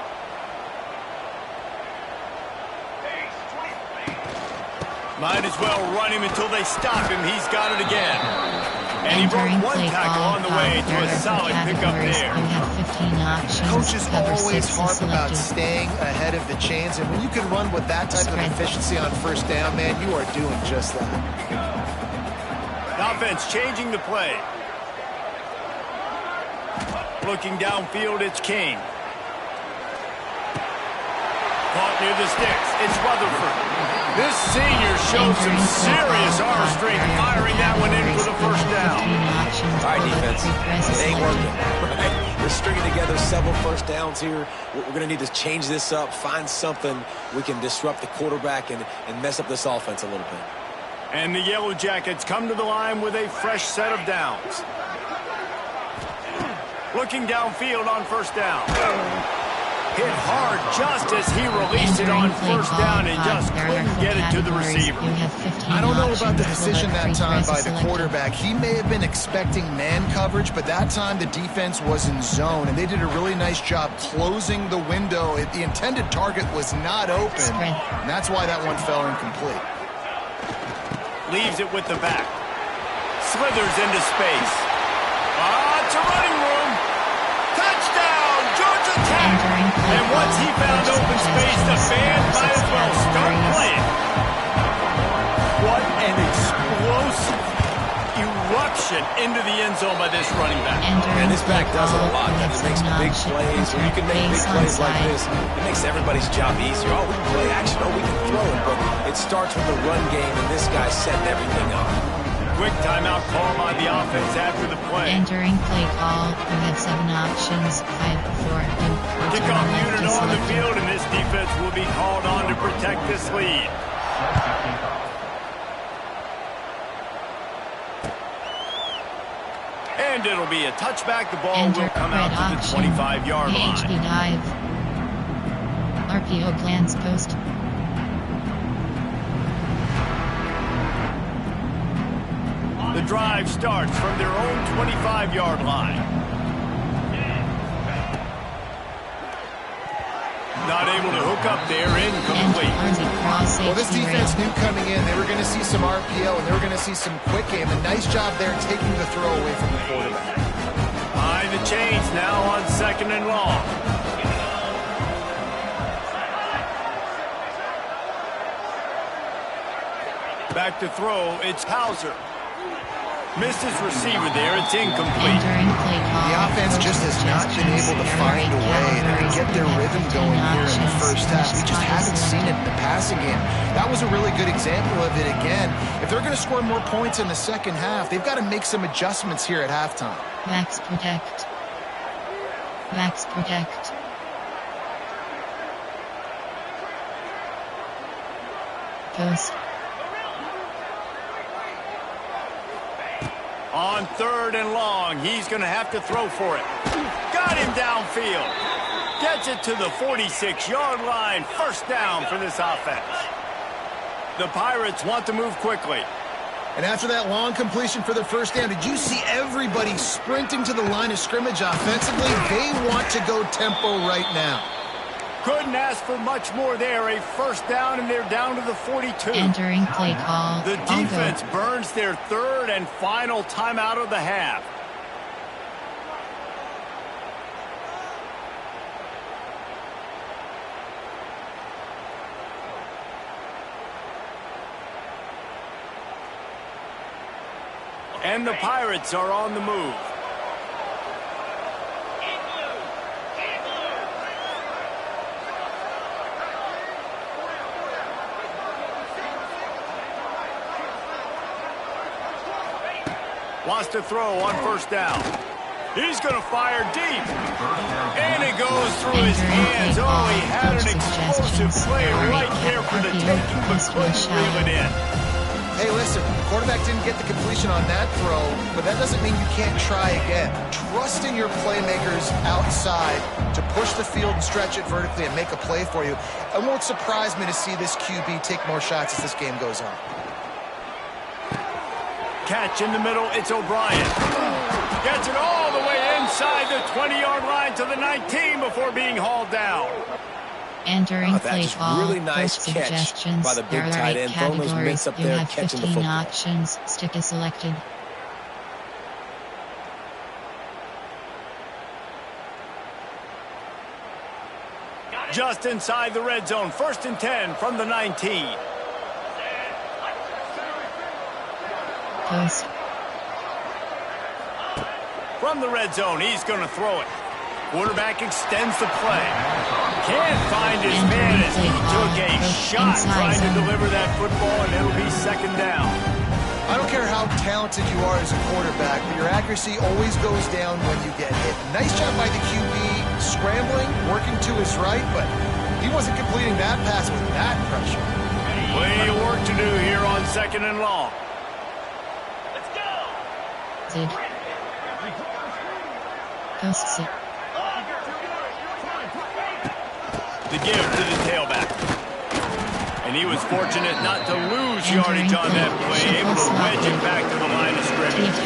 Might as well run him until they stop him. He's got it again. And he broke one tackle on the way to a solid pickup there. Coaches always harp about staying ahead of the chains, and when you can run with that type of efficiency on 1st down, man, you are doing just that. Offense changing the play. Looking downfield, it's King. Caught near the sticks. It's Rutherford. This senior showed some serious arm strength firing that one in for the 1st down. All right, defense. It ain't working. Right? We're stringing together several 1st downs here. We're going to need to change this up, find something we can disrupt the quarterback and mess up this offense a little bit. And the Yellow Jackets come to the line with a fresh set of downs. Looking downfield on 1st down. Hit hard just as he released it on first down and just couldn't get it to the receiver. I don't know about the decision that time by the quarterback. He may have been expecting man coverage, but that time the defense was in zone, and they did a really nice job closing the window. The intended target was not open, and that's why that one fell incomplete. Leaves it with the back. Slithers into space. It's a running room. Touchdown, Georgia Tech. And once he found open space, the band might as well start playing. What an explosive eruption into the end zone by this running back. And this back does it a lot. That it makes big plays. When you can make big plays like this, it makes everybody's job easier. Oh, we can play action. Oh, we can throw it. But it starts with the run game, and this guy's setting everything up. Quick timeout call by the offense after the play. Entering play call, you have 7 options, 5, 4, and kickoff unit on the field, and this defense will be called on to protect this lead. And it'll be a touchback. The ball will come out to the 25-yard line. PHP dive. RPO glance post. The drive starts from their own 25-yard line. Not able to hook up there, incomplete. Well, this defense knew coming in they were going to see some RPO and they were going to see some quick game. A nice job there taking the throw away from the quarterback. Behind the chains now on 2nd and long. Back to throw, it's Hauser. Missed his receiver there, it's incomplete. The offense just has not been able to find a way to get their rhythm going here in the first half. We just haven't seen it in the passing game. That was a really good example of it again. If they're going to score more points in the second half, they've got to make some adjustments here at halftime. Max protect. Max protect. Post. On 3rd and long, he's going to have to throw for it. Got him downfield. Gets it to the 46-yard line. First down for this offense. The Pirates want to move quickly. And after that long completion for the first down, did you see everybody sprinting to the line of scrimmage offensively? They want to go tempo right now. Couldn't ask for much more there. A first down, and they're down to the 42. Entering play call. The defense burns their 3rd and final timeout of the half. And the Pirates are on the move. Wants to throw on first down. He's going to fire deep. And it goes through his hands. Oh, he had an explosive play right there for the taking, but couldn't reel it in. Hey, listen, the quarterback didn't get the completion on that throw, but that doesn't mean you can't try again. Trust in your playmakers outside to push the field and stretch it vertically and make a play for you. It won't surprise me to see this QB take more shots as this game goes on. Catch in the middle, it's O'Brien. Gets it all the way inside the 20-yard line to the 19 before being hauled down. Entering play call. Really nice catch by the big tight end. Throwing those mitts up there, catching the football. Options. Stick is selected. Just inside the red zone. 1st and 10 from the 19. Post. From the red zone, he's going to throw it. Quarterback extends the play. Can't find his man as he took a shot trying to deliver that football, and it'll be 2nd down. I don't care how talented you are as a quarterback, but your accuracy always goes down when you get hit. Nice job by the QB scrambling, working to his right, but he wasn't completing that pass with that pressure. Plenty of work to do here on 2nd and long. Let's go! Post. The give to the tailback. And he was fortunate not to lose yardage on that play, able to wedge it back to the line of scrimmage.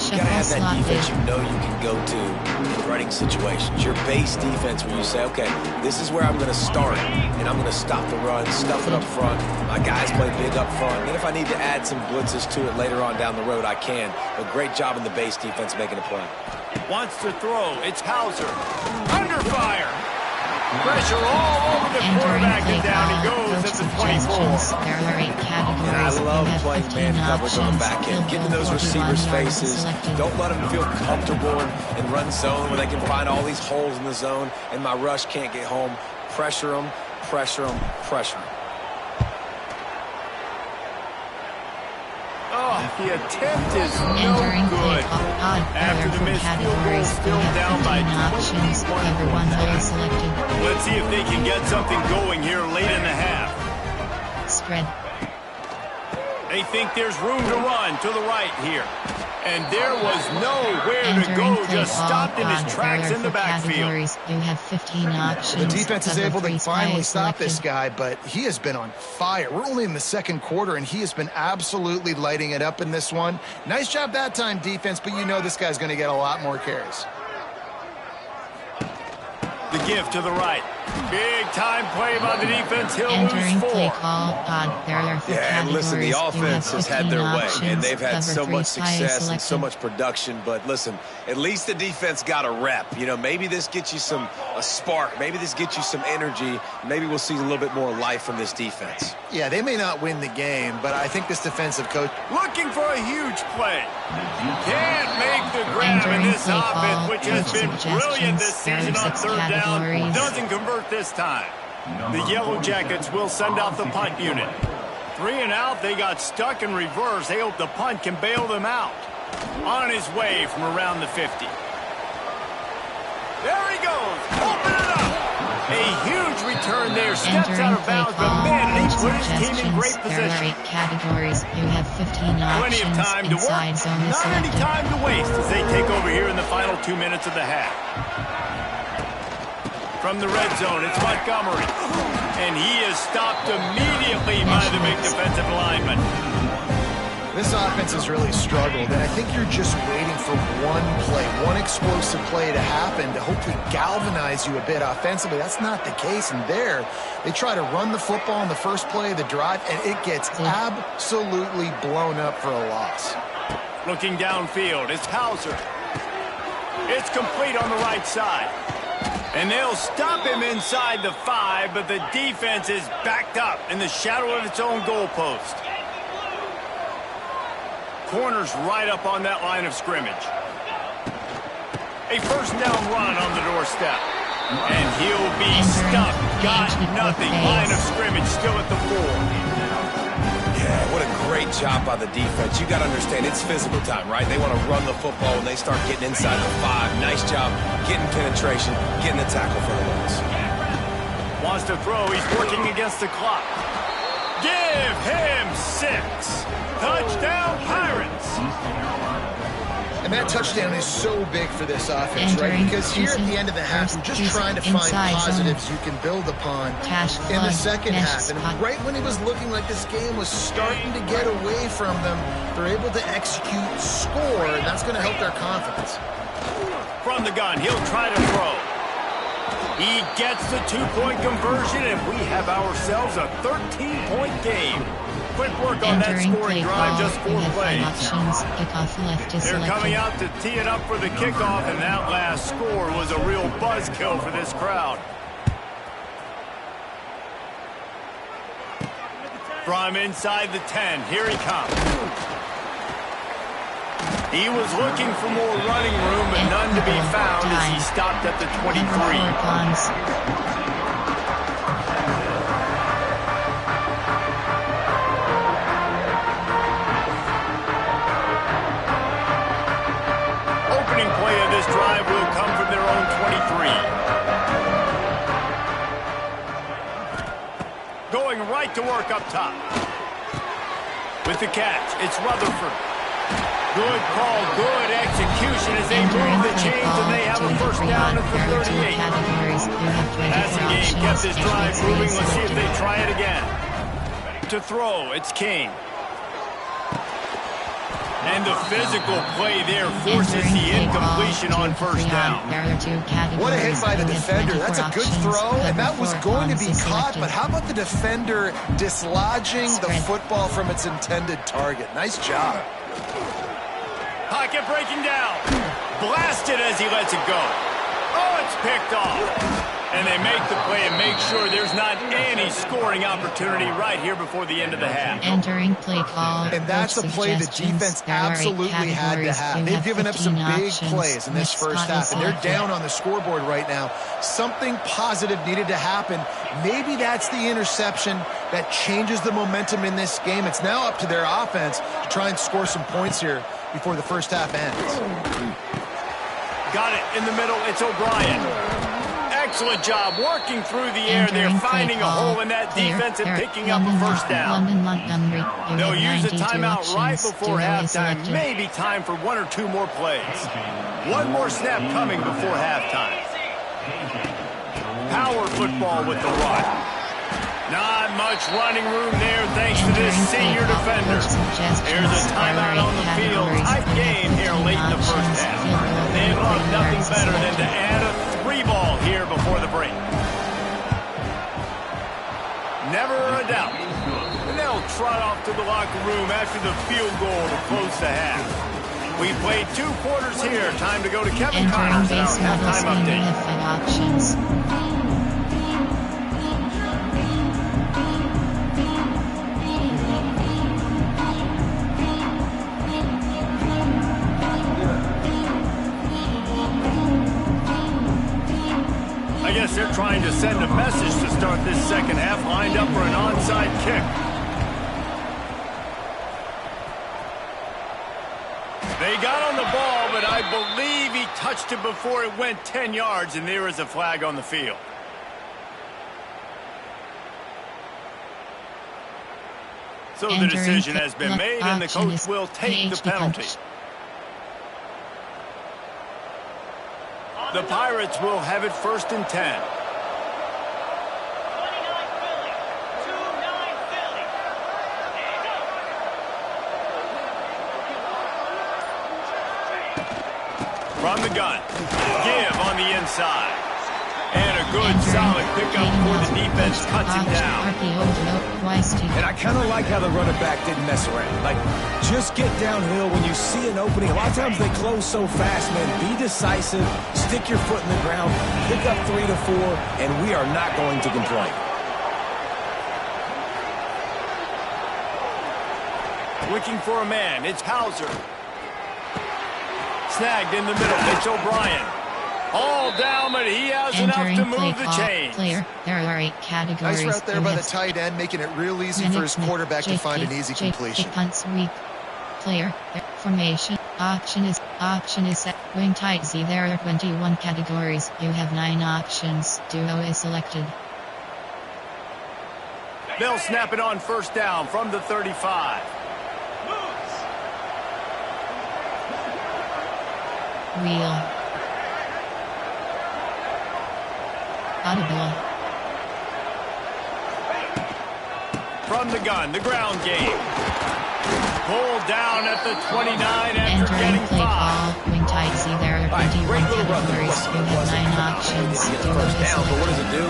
You gotta have that defense you know you can go to in running situations. Your base defense where you say, okay, this is where I'm going to start, and I'm going to stop the run, stuff it up front. My guys play big up front. And if I need to add some blitzes to it later on down the road, I can. But great job in the base defense making a play. Wants to throw. It's Hauser. Under fire. Pressure all over the quarterback, and down he goes at the 24. And I love playing man coverage on the back end, getting those receivers' faces. Don't let them feel comfortable in run zone where they can find all these holes in the zone, and my rush can't get home. Pressure them, pressure them, pressure them. Oh, the attempt is no good. After the missed field goal, still down by 21. Let's see if they can get something going here late in the half. Spread. They think there's room to run to the right here. And there was nowhere to go, just stopped in his tracks in the backfield. You have 15 options. The defense is able to finally stop this guy, but he has been on fire. We're only in the second quarter, and he has been absolutely lighting it up in this one. Nice job that time, defense, but you know this guy's going to get a lot more carries. The give to the right. Big time play by the defense. He'll Entering lose 4. Play call. Yeah, and listen, the offense has had their way, and they've had so much success and so much production. But listen, at least the defense got a rep. You know, maybe this gets you a spark. Maybe this gets you some energy. Maybe we'll see a little bit more life from this defense. Yeah, they may not win the game, but I think this defensive coach looking for a huge play. Can't make the grab in this offense, which has been brilliant this season on third down. Doesn't convert this time. The Yellow Jackets will send out the punt unit. 3 and out, they got stuck in reverse. They hope the punt can bail them out. On his way from around the 50. There he goes. Open it up. A huge return there. Steps out of bounds, but man, he put his team in great position. There are 8 categories. You have 15 options. Plenty of time to work. Not any time to waste as they take over here in the final 2 minutes of the half. From the red zone, it's Montgomery. And he is stopped immediately by the big defensive lineman. This offense has really struggled, and I think you're just waiting for one play, one explosive play to happen to hopefully galvanize you a bit offensively. That's not the case, and there they try to run the football in the first play of the drive, and it gets absolutely blown up for a loss. Looking downfield, it's Hauser. It's complete on the right side. And they'll stop him inside the 5, but the defense is backed up in the shadow of its own goalpost. Corners right up on that line of scrimmage. A first down run on the doorstep. And he'll be stuck. Got nothing. Line of scrimmage still at the 4. Yeah, what a great job by the defense. You got to understand, it's physical time, right? They want to run the football when they start getting inside the 5. Nice job getting penetration, getting the tackle for the loss. Wants to throw. He's working against the clock. Give him 6. Touchdown, Pirates. And that touchdown is so big for this offense, right? Because here at the end of the half, we're just trying to find positives you can build upon in the second half. And right when it was looking like this game was starting to get away from them, they're able to execute, score, and that's going to help their confidence. From the gun, he'll try to throw. He gets the 2-point conversion, and we have ourselves a 13-point game. Quick work on that scoring drive, just 4 plays. They're coming out to tee it up for the kickoff, and that last score was a real buzzkill for this crowd. From inside the 10, here he comes. He was looking for more running room, but none to be found as he stopped at the 23. Drive will come from their own 23. Going right to work up top. With the catch, it's Rutherford. Good call, good execution. formation as they move the chains, and they have a first down at the 38. Passing game kept this drive moving. Let's see if they try it again. To throw, it's King. And the physical play there forces the incompletion on first down. What a hit by the defender. That's a good throw, and that was going to be caught, but how about the defender dislodging the football from its intended target? Nice job. Pocket breaking down. Blasted as he lets it go. Oh, it's picked off. And they make the play and make sure there's not any scoring opportunity right here before the end of the half. Entering play call. And that's the play the defense absolutely had to have. They've given up some big plays in this first half, and they're down on the scoreboard right now. Something positive needed to happen. Maybe that's the interception that changes the momentum in this game. It's now up to their offense to try and score some points here before the first half ends. Got it in the middle. It's O'Brien. Excellent job working through the air. They're finding a hole in that defense and picking up a first down. They'll use a timeout right before halftime. Maybe time for one or two more plays. One more snap coming before halftime. Power football with the run. Not much running room there thanks to this senior defender. There's a timeout on the field. Tight game here late in the first half. They love nothing better than to add a 3-ball here before the break. Never a doubt. And they'll trot off to the locker room after the field goal to close the half. We played 2 quarters here. Time to go to Kevin Connors and our halftime update. I guess they're trying to send a message to start this second half, lined up for an onside kick. They got on the ball, but I believe he touched it before it went 10 yards, and there is a flag on the field. So the decision has been made, and the coach will take the penalty. The Pirates will have it 1st and 10. From the gun. Give on the inside. And a good solid pickup before the defense cuts him down. And I kind of like how the running back didn't mess around. Like, just get downhill when you see an opening. A lot of times they close so fast, man. Be decisive, stick your foot in the ground, pick up 3 to 4, and we are not going to complain. Looking for a man. It's Hauser. Snagged in the middle. It's O'Brien. All down, but he has enough to move the chains. There are 8 categories. Nice route there by the tight end, making it real easy for his quarterback to find an easy completion. Player, formation, option is set. Wing tight Z. There are 21 categories. You have 9 options. Duo is selected. They'll snap it on 1st down from the 35. Wheel. Audible. From the gun, the ground game. Pulled down at the 29 after getting 5. Wing tight Z. There are 21 categories. You have 9 options. First down, but what does it do?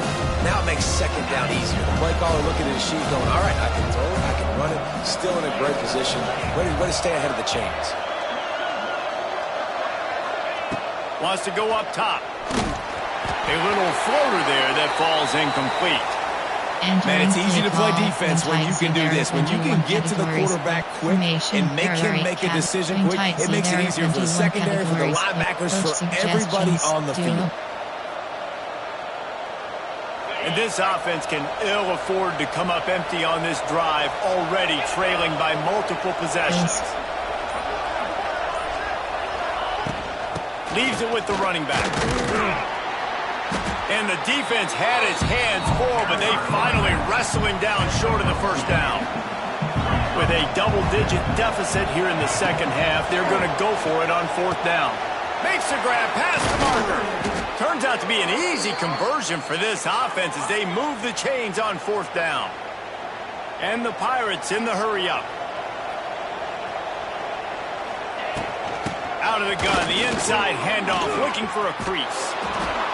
Now it makes 2nd down easier. The play caller looking at his sheet going, all right, I can throw it, I can run it. Still in a great position. Ready to stay ahead of the chains. Wants to go up top. A little floater there that falls incomplete. Man, it's easy to play defense when you can do this. When you can get to the quarterback quick and make him make a decision quick, it makes it easier for the secondary, for the linebackers, for everybody on the field. And this offense can ill afford to come up empty on this drive, already trailing by multiple possessions. Leaves it with the running back. And the defense had his hands full, but they finally wrestle him down short of the 1st down. With a double-digit deficit here in the second half, they're going to go for it on 4th down. Makes the grab past the marker. Turns out to be an easy conversion for this offense as they move the chains on 4th down. And the Pirates in the hurry-up. Out of the gun, the inside handoff, looking for a crease.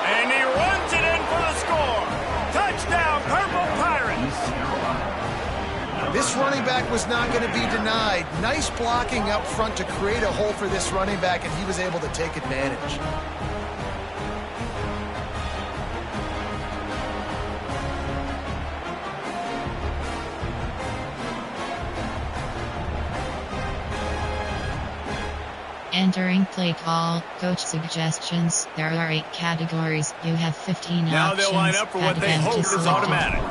And he runs it in for the score. Touchdown, Purple Pirates. This running back was not going to be denied. Nice blocking up front to create a hole for this running back, and he was able to take advantage. Entering play call, coach suggestions. There are 8 categories. You have 15 now options. They'll line up for what they hope is automatic.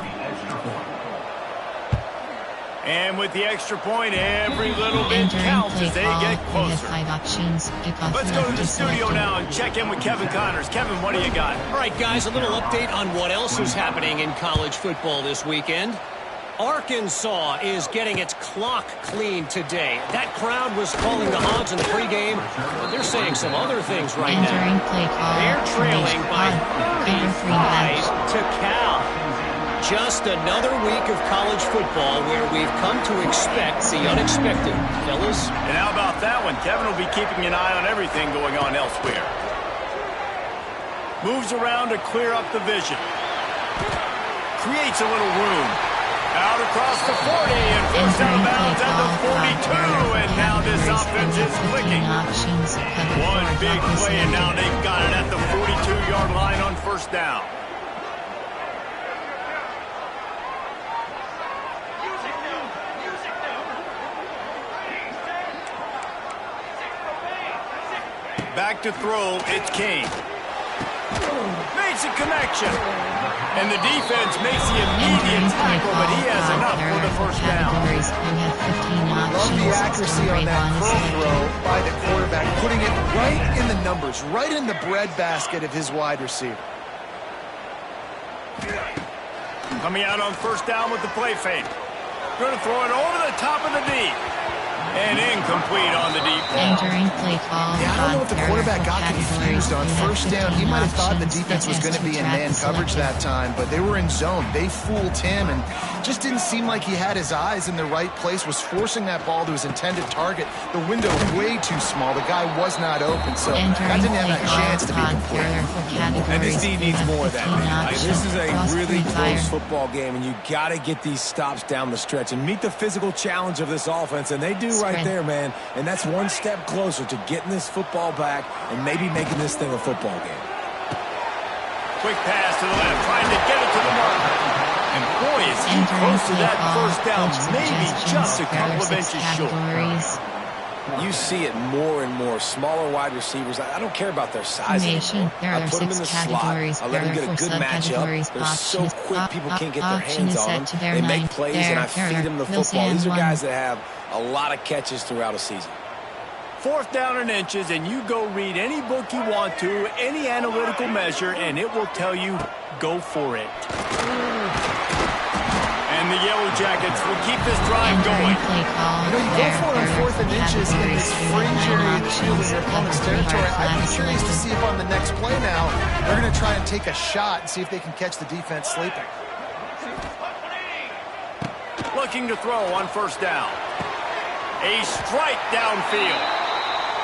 And with the extra point, every little bit counts as they get closer. You have 5 options. Let's go to the studio now and check in with Kevin Connors. Kevin, what do you got? All right, guys, a little update on what else is happening in college football this weekend. Arkansas is getting its clock cleaned today. That crowd was calling the Hogs in the pregame, but they're saying some other things right Entering now. play call. They're trailing by 35 to Cal. Just another week of college football where we've come to expect the unexpected, fellas. And how about that one? Kevin will be keeping an eye on everything going on elsewhere. Moves around to clear up the vision. Creates a little room. Out across the 40 and first out of bounds at the 42. And now this offense is clicking. One big play and now they've got it at the 42-yard line on 1st down. Back to throw, it's King. Makes a connection. And the defense makes the immediate tackle, but he has enough for the 1st down. Love the accuracy on that curl throw by the quarterback, putting it right in the numbers, right in the breadbasket of his wide receiver. Coming out on 1st down with the play fake. Going to throw it over the top of the deep. And incomplete on the deep ball. Entering play call. Yeah, I don't know if the quarterback got confused on 1st down. He might have thought the defense was going to be in man coverage that time, but they were in zone. They fooled him and just didn't seem like he had his eyes in the right place, was forcing that ball to his intended target. The window way too small. The guy was not open, so that didn't have that chance to be complete. And this team needs more of that, man. Like, this is a really close football game, and you got to get these stops down the stretch and meet the physical challenge of this offense, and they do right there, man. And that's one step closer to getting this football back and maybe making this thing a football game. Quick pass to the left, trying to get it to the marker. And boy, is he close to that 1st down, maybe just a couple of inches short. You see it more and more. Smaller wide receivers. I don't care about their size anymore. I put them in the slot. I let them get a good matchup. They're so quick, people can't get their hands on them. They make plays, and I feed them the football. These are guys that have a lot of catches throughout a season. 4th down and inches, and you go read any book you want to, any analytical measure, and it will tell you, go for it. And the Yellow Jackets will keep this drive going. You know, you go for it on 4th and inches in this fringe area of the field in your opponent's territory. I'd be curious to see if on the next play now, they're going to try and take a shot and see if they can catch the defense sleeping. Looking to throw on 1st down. A strike downfield.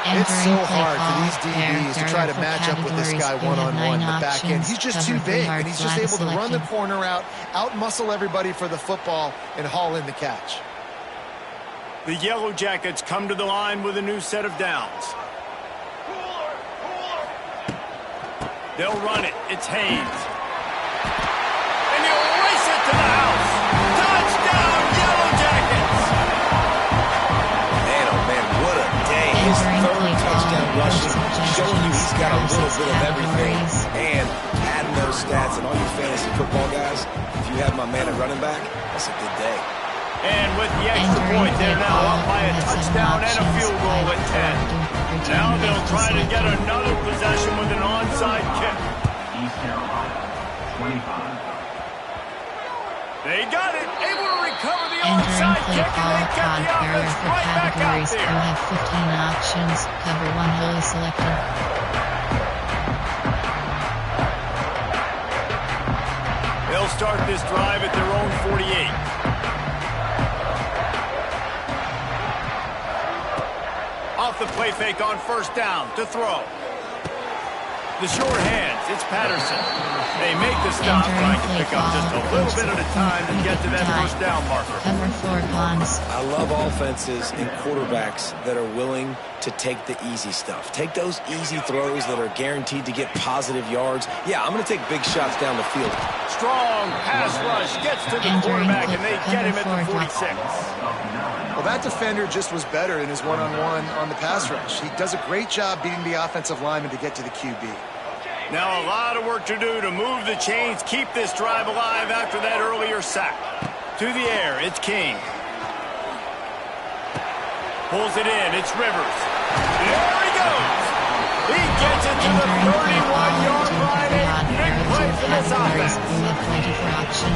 It's so hard for these DBs to try to match up with this guy one-on-one in the back end. He's just too big, and he's just able to run the corner out-muscle everybody for the football, and haul in the catch. The Yellow Jackets come to the line with a new set of downs. They'll run it. It's Haynes. And he'll race it to the house. Touchdown, Yellow Jackets! Man, oh man, what a day. His 3rd touchdown rushing, showing you he's got a little bit of everything. And adding those stats, and all you fantasy football guys, if you have my man at running back, that's a good day. And with the extra point, they're now up by a touchdown and a field goal at 10. Now they'll try to get another possession with an onside kick. East Carolina, 25. They got it, able to recover the onside kick, and they get the offense right back out there. You have 15 options. Cover 1 wholly selected. start this drive at their own 48. Off the play fake on first down to throw. The short hands, it's Patterson. They make the stop, trying to pick up just a little bit at a time to get to that first down marker. Cover 4 bonds. I love offenses and quarterbacks that are willing to take the easy stuff. Take those easy throws that are guaranteed to get positive yards. Yeah, I'm going to take big shots down the field. Strong pass rush gets to the quarterback, and they get him at the 46. Well, that defender just was better in his one-on-one on the pass rush. He does a great job beating the offensive lineman to get to the QB. Now a lot of work to do to move the chains, keep this drive alive after that earlier sack. To the air, it's King. Pulls it in, it's Rivers. There he goes! He gets it to the 31-yard line. A big play for this offense.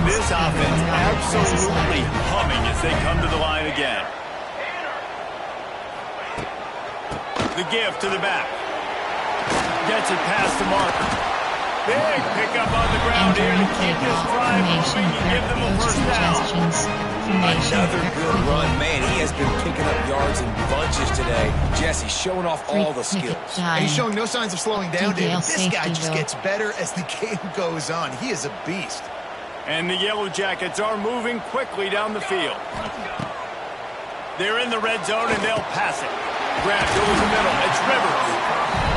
This offense absolutely humming as they come to the line again. The give to the back. Gets it past the marker. Big pickup on the ground here to keep this drive moving and give them a first down. Another good run. Man, he has been picking up yards in bunches today. Jesse showing off all the skills. And he's showing no signs of slowing down, David. This guy just gets better as the game goes on. He is a beast. And the Yellow Jackets are moving quickly down the field. They're in the red zone, and they'll pass it. Grabbed over the middle. It's Rivers.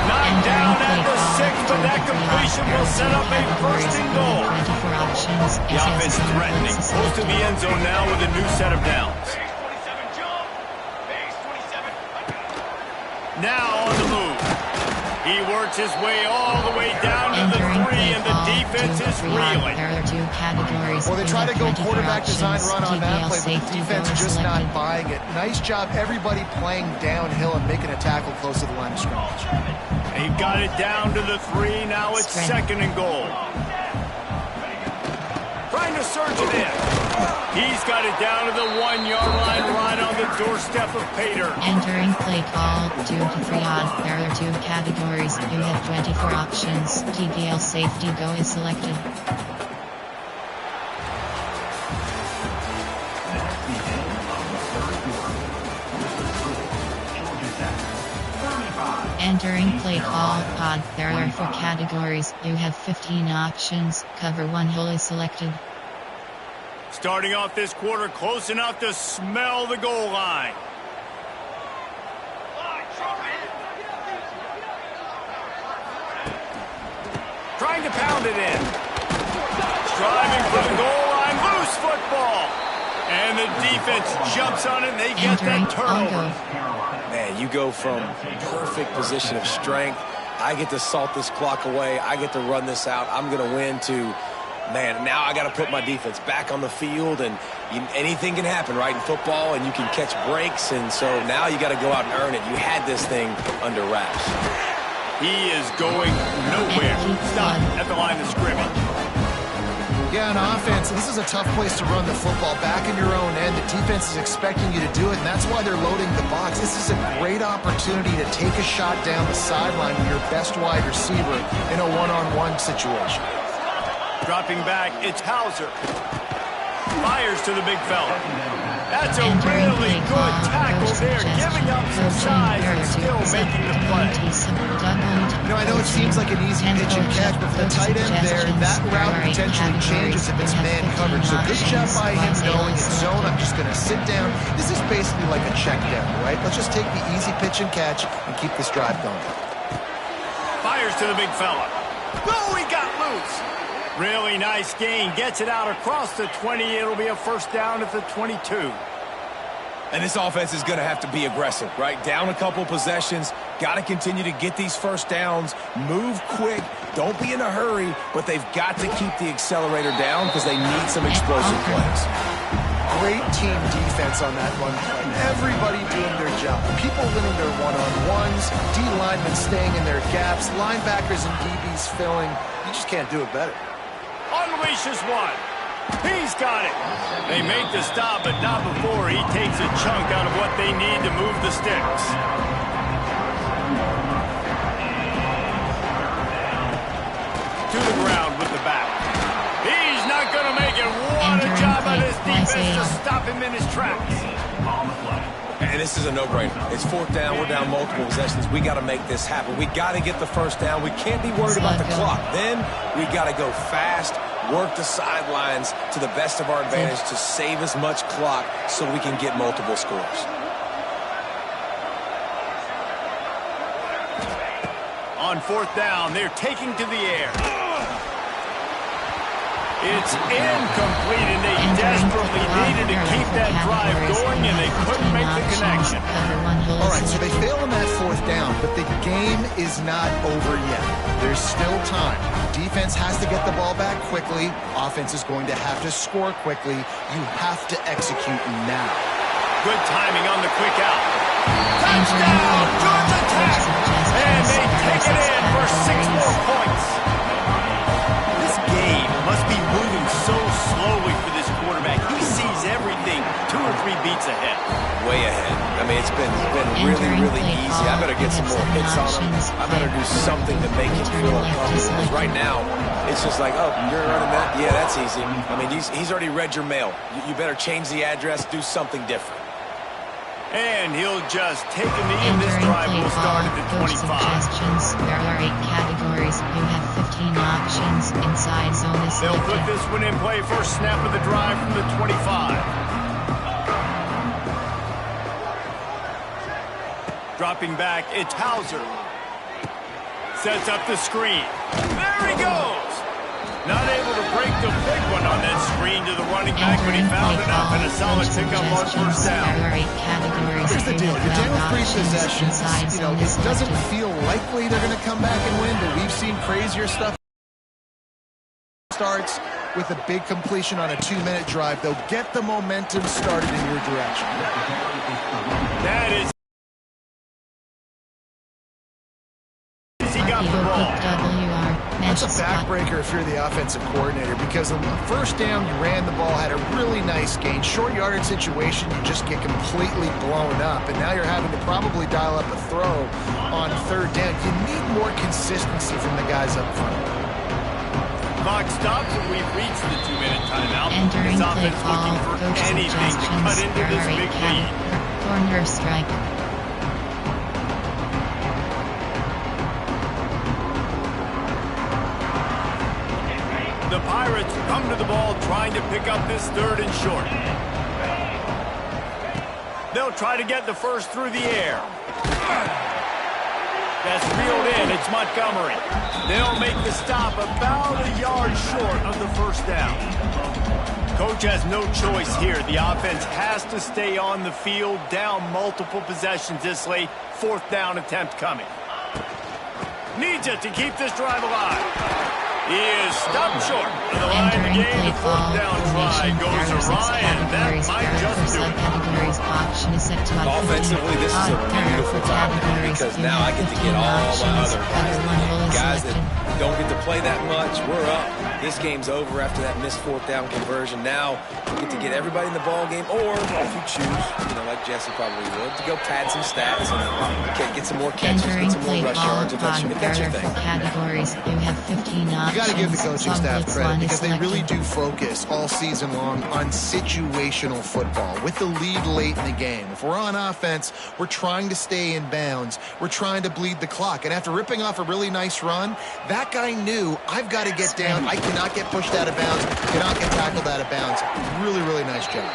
Knocked down at the 6, but that completion will set up a first and goal. The offense threatening. Close to the end zone now with a new set of downs. Now on the move. He works his way all the way down to the 3, and the defense is reeling. Well, they try to go quarterback design run on that play, but the defense just not buying it. Nice job, everybody playing downhill and making a tackle close to the line of scrimmage. They've got it down to the 3. Now it's second and goal. Trying to surge it in. He's got it down to the 1-yard line, right on the doorstep of Pater. Entering play call, 2 to 3 odd. There are 2 categories. You have 24 options. TDL safety go is selected. Entering play call pod. There are 4 categories. You have 15 options. Cover 1 hole is selected. Starting off this quarter close enough to smell the goal line. Trying to pound it in. Striving for the goal line. Loose football. And the defense jumps on it and they get that turnover. Man, you go from perfect position of strength. I get to salt this clock away. I get to run this out. I'm going to win to, man, now I got to put my defense back on the field. And anything can happen, right, in football, and you can catch breaks. And so now you got to go out and earn it. You had this thing under wraps. He is going nowhere. Stop at the line of scrimmage. Yeah, on offense, this is a tough place to run the football. Back in your own end, the defense is expecting you to do it, and that's why they're loading the box. This is a great opportunity to take a shot down the sideline with your best wide receiver in a one-on-one situation. Dropping back, it's Hauser. Fires to the big fella. That's a really good tackle there, giving up some size and still making the play. You know, I know it seems like an easy pitch and catch, but for the tight end there, that route potentially changes if it's man coverage. So good job by him knowing in zone, I'm just going to sit down. This is basically like a check down, right? Let's just take the easy pitch and catch and keep this drive going. Fires to the big fella. Oh, he got loose. Really nice gain. Gets it out across the 20. It'll be a first down at the 22. And this offense is going to have to be aggressive, right? Down a couple possessions. Got to continue to get these first downs. Move quick. Don't be in a hurry. But they've got to keep the accelerator down because they need some explosive plays. Great team defense on that run play. Everybody doing their job. People winning their one-on-ones. D linemen staying in their gaps. Linebackers and DBs filling. You just can't do it better. Unleashes one. He's got it. They make the stop, but not before he takes a chunk out of what they need to move the sticks. To the ground with the back. He's not going to make stop him in his tracks. On the play. And this is a no-brainer. It's 4th down. We're down multiple possessions. We got to make this happen. We got to get the first down. We can't be worried about the clock. Then we got to go fast, work the sidelines to the best of our advantage to save as much clock so we can get multiple scores. On 4th down, they're taking to the air. It's incomplete, and they desperately needed to keep that drive going, and they couldn't make the connection. All right, so they fail on that 4th down, but the game is not over yet. There's still time. Defense has to get the ball back quickly. Offense is going to have to score quickly. You have to execute now. Good timing on the quick out. Touchdown, Georgia Tech! And they take it in for 6 more points. This game must be moving so slowly for this quarterback. He sees everything 2 or 3 beats ahead. Way ahead. I mean, it's been really, really easy. I better get some more hits on him. I better do something to make him feel uncomfortable. Because right now, it's just like, oh, you're running that? Yeah, that's easy. I mean, he's already read your mail. You better change the address, do something different. And he'll just take a knee, and this drive will start at the 25. There are 8 categories. You have 15 options. Inside zone is They'll selected. put this one in play. First snap of the drive from the 25. Dropping back, it's Hauser. Sets up the screen. There he goes! Not able to break the big one on that screen to the running back, but he found enough and a solid pickup on 1st down. Here's the deal. You're down with 3 possessions. You know, it doesn't feel likely they're going to come back and win, but we've seen crazier stuff. Starts with a big completion on a 2-minute drive. They'll get the momentum started in your direction. That is... He got the ball. That's a backbreaker if you're the offensive coordinator, because the 1st down you ran the ball, had a really nice gain. Short yardage situation, you just get completely blown up, and now you're having to probably dial up a throw on 3rd down. You need more consistency from the guys up front. Clock stops, and we've reached the 2-minute timeout. Entering This play offense call, looking for coach anything to cut suggestions, into this big lead. corner strike. The Pirates come to the ball trying to pick up this 3rd and short. They'll try to get the first through the air. That's reeled in. It's Montgomery. They'll make the stop about a yard short of the 1st down. Coach has no choice here. The offense has to stay on the field, down multiple possessions this late. 4th down attempt coming. Needs it to keep this drive alive. He is stopped short of the line of the game. The 4th down try goes awry, and that might just do it. Offensively, this is a beautiful time to me, because now I get to get all my other guys that don't get to play that much. We're up. This game's over after that missed 4th down conversion. Now you get to get everybody in the ball game, or if you choose, you know, like Jesse probably would, to go pad some stats and get some more catches, get some more rush yards if that's your thing. Categories. You have 15 options. You got to give the coaching staff credit, because they really do focus all season long on situational football with the lead late in the game. If we're on offense, we're trying to stay in bounds. We're trying to bleed the clock. And after ripping off a really nice run, that guy knew, I've got to get down. I cannot get pushed out of bounds, cannot get tackled out of bounds. Really, really nice job.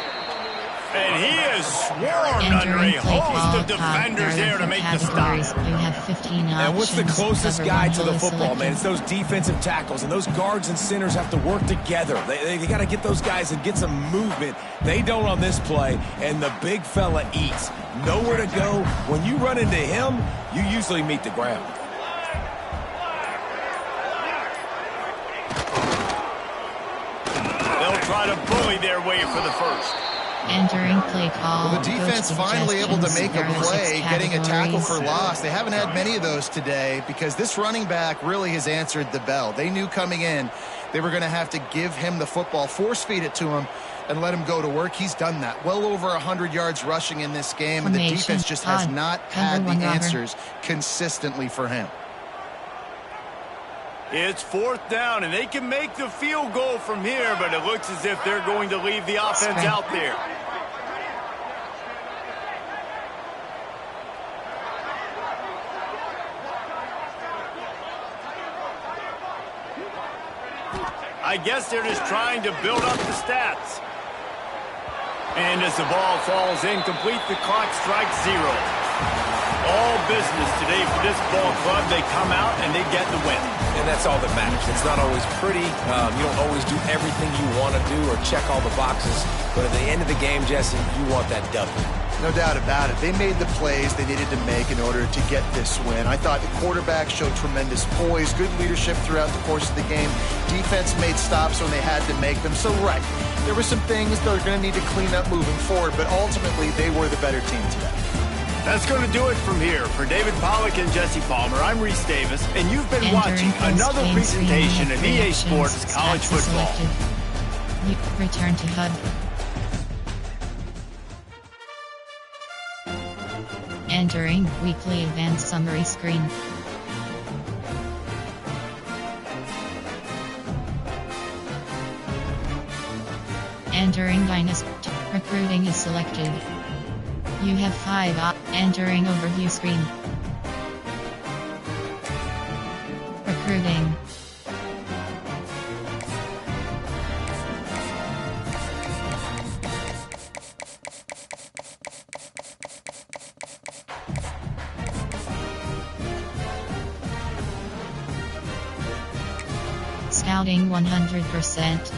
And he is swarmed under a host of defenders there to make the stop. You have 15 options. And what's the closest guy to the football, man? It's those defensive tackles, and those guards and centers have to work together. They got to get those guys and get some movement. They don't on this play, and the big fella eats. Nowhere to go. When you run into him, you usually meet the ground. They'll try to bully their way for the first. Entering play call. Well, the defense finally able to make a play, getting a tackle for loss. They haven't had many of those today, because this running back really has answered the bell. They knew coming in they were going to have to give him the football, force feed it to him, and let him go to work. He's done that. Well over 100 yards rushing in this game, and the defense just has not had the answers consistently for him. It's 4th down, and they can make the field goal from here, but it looks as if they're going to leave the offense out there. I guess they're just trying to build up the stats. And as the ball falls incomplete, the clock strikes 0. All business today for this ball club. They come out and they get the win. And that's all that matters. It's not always pretty. You don't always do everything you want to do or check all the boxes. But at the end of the game, Jesse, you want that W. No doubt about it. They made the plays they needed to make in order to get this win. I thought the quarterback showed tremendous poise, good leadership throughout the course of the game. Defense made stops when they had to make them. So, right, there were some things they're going to need to clean up moving forward, but ultimately they were the better team today. That's going to do it from here. For David Pollack and Jesse Palmer, I'm Reese Davis, and you've been watching another presentation of EA Sports College Football. You return to HUD. Entering weekly advanced summary screen. Entering Dynasty. Recruiting is selected. You have 5 entering overview screen. Recruiting. Scouting 100%.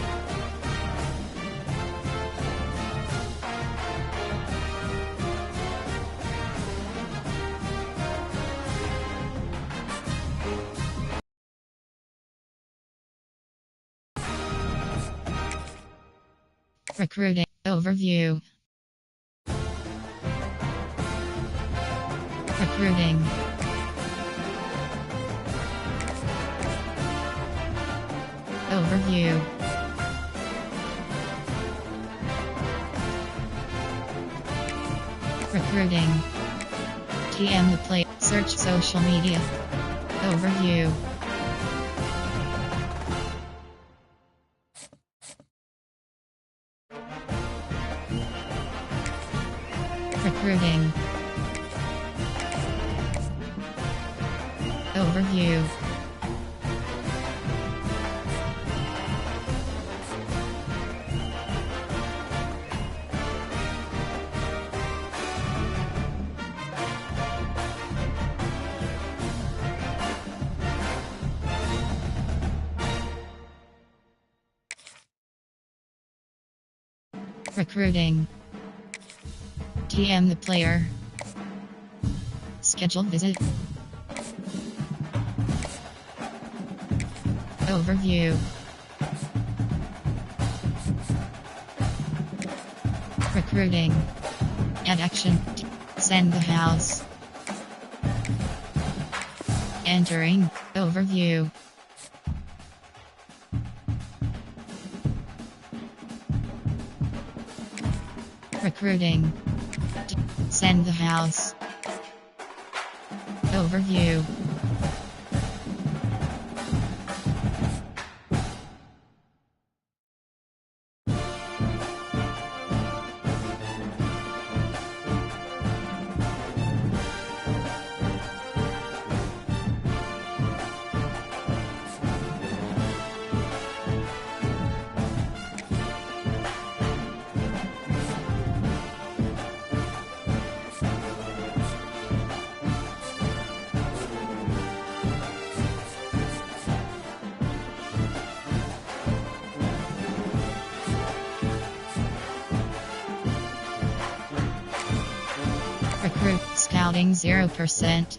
Recruiting overview. Recruiting. Overview. Recruiting. TM the play. Search social media. Overview. Recruiting. Overview. Recruiting. TM the player. Schedule visit. Overview. Recruiting. Add action. Send the house. Entering. Overview. Recruiting. Send the house. Overview. Recruit. Scouting 0%.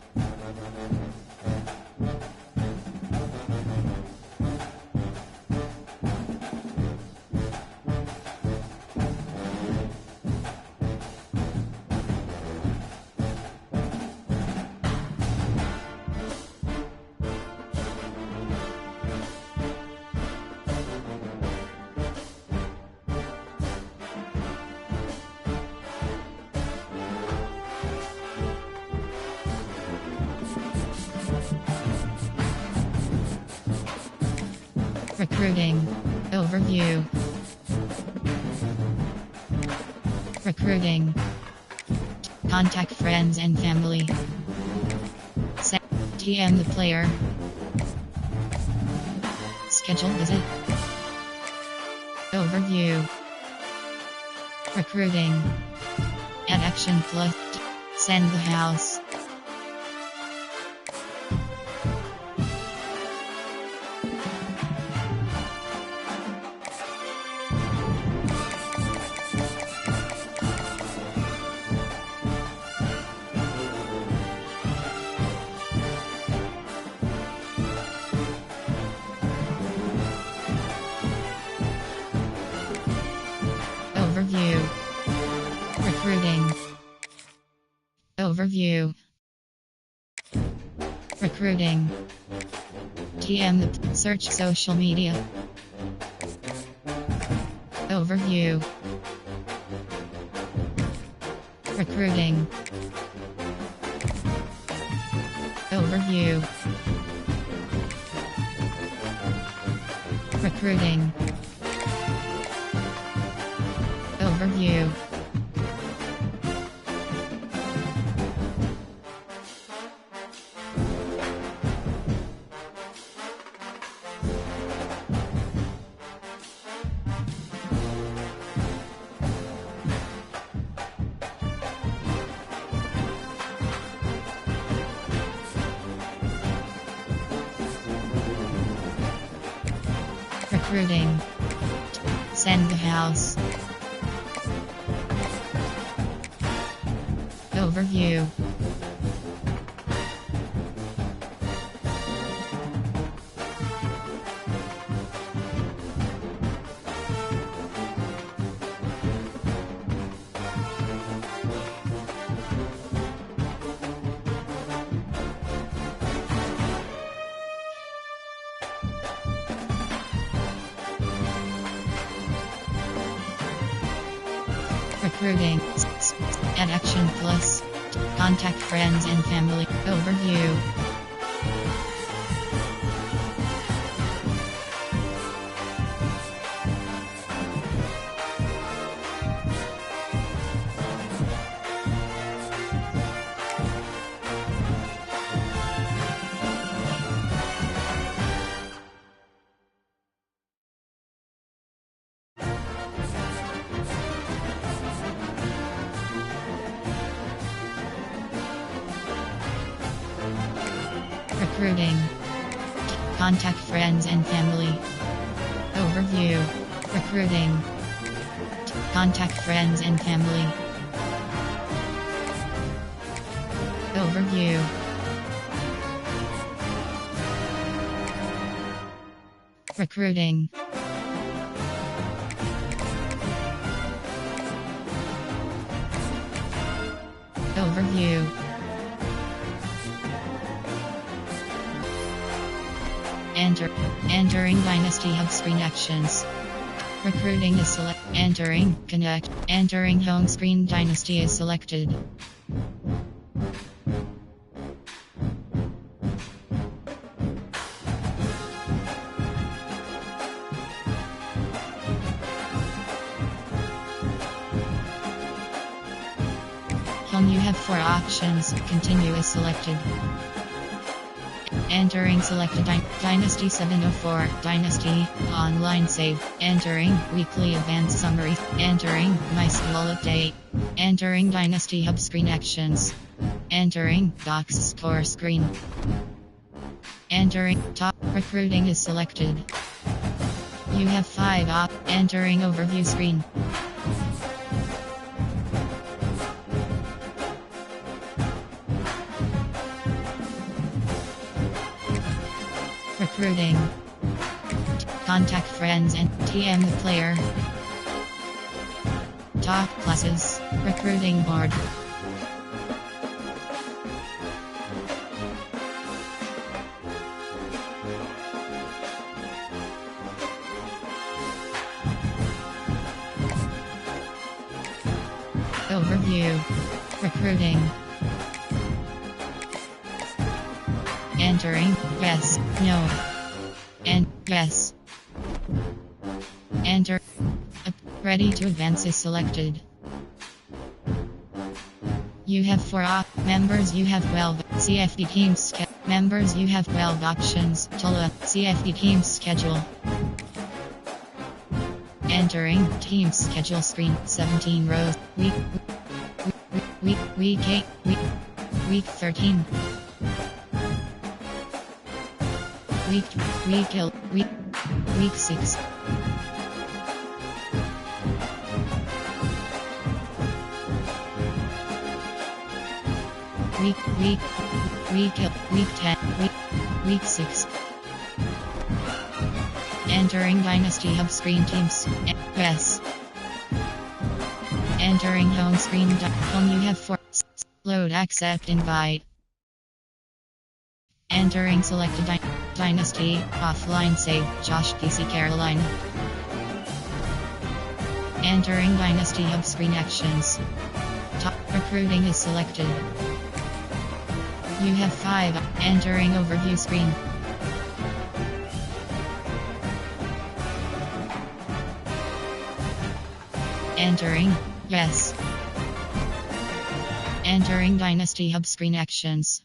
Recruiting. Overview. Recruiting. Contact friends and family. TM the player. Schedule visit. Overview. Recruiting. At Action Plus. Send the house. Overview. Recruiting. Overview. Recruiting. TM. Search social media. Overview. Recruiting. Overview. Recruiting. Overview. Recruiting. Send the house. Overview. Recruiting. At Action Plus. Contact friends and family. Overview. Recruiting. Contact friends and family. Overview. Recruiting. Contact friends and family. Overview. Recruiting. Overview. Entering Dynasty Hub screen actions. Recruiting is select. Entering Connect. Entering home screen Dynasty is selected. Home you have 4 options. Continue is selected. Entering selected Dynasty 704, Dynasty, Online Save, entering Weekly Advanced Summary, entering My School Update, entering Dynasty Hub Screen Actions, entering Docs Score Screen, entering Top Recruiting is selected. You have 5 entering Overview Screen. Recruiting. Contact friends and TM the player. Top classes. Recruiting board. Overview. Recruiting. Entering, yes, no. And, yes. Enter. Ready to advance is selected. You have 4 members, you have 12. CFD teams members, you have 12 options. TOLA, CFD teams schedule. Entering team schedule screen. 17 rows. Week 8. Week 13. Week 6. Week 10. Week 6. Entering Dynasty Hub screen teams. Yes. Entering home screen. Home you have 4. Load accept invite. Entering selected Dynasty. Offline save. Josh DC Carolina. Entering Dynasty Hub screen actions. Top recruiting is selected. You have 5. Entering overview screen. Entering, yes. Entering Dynasty Hub screen actions.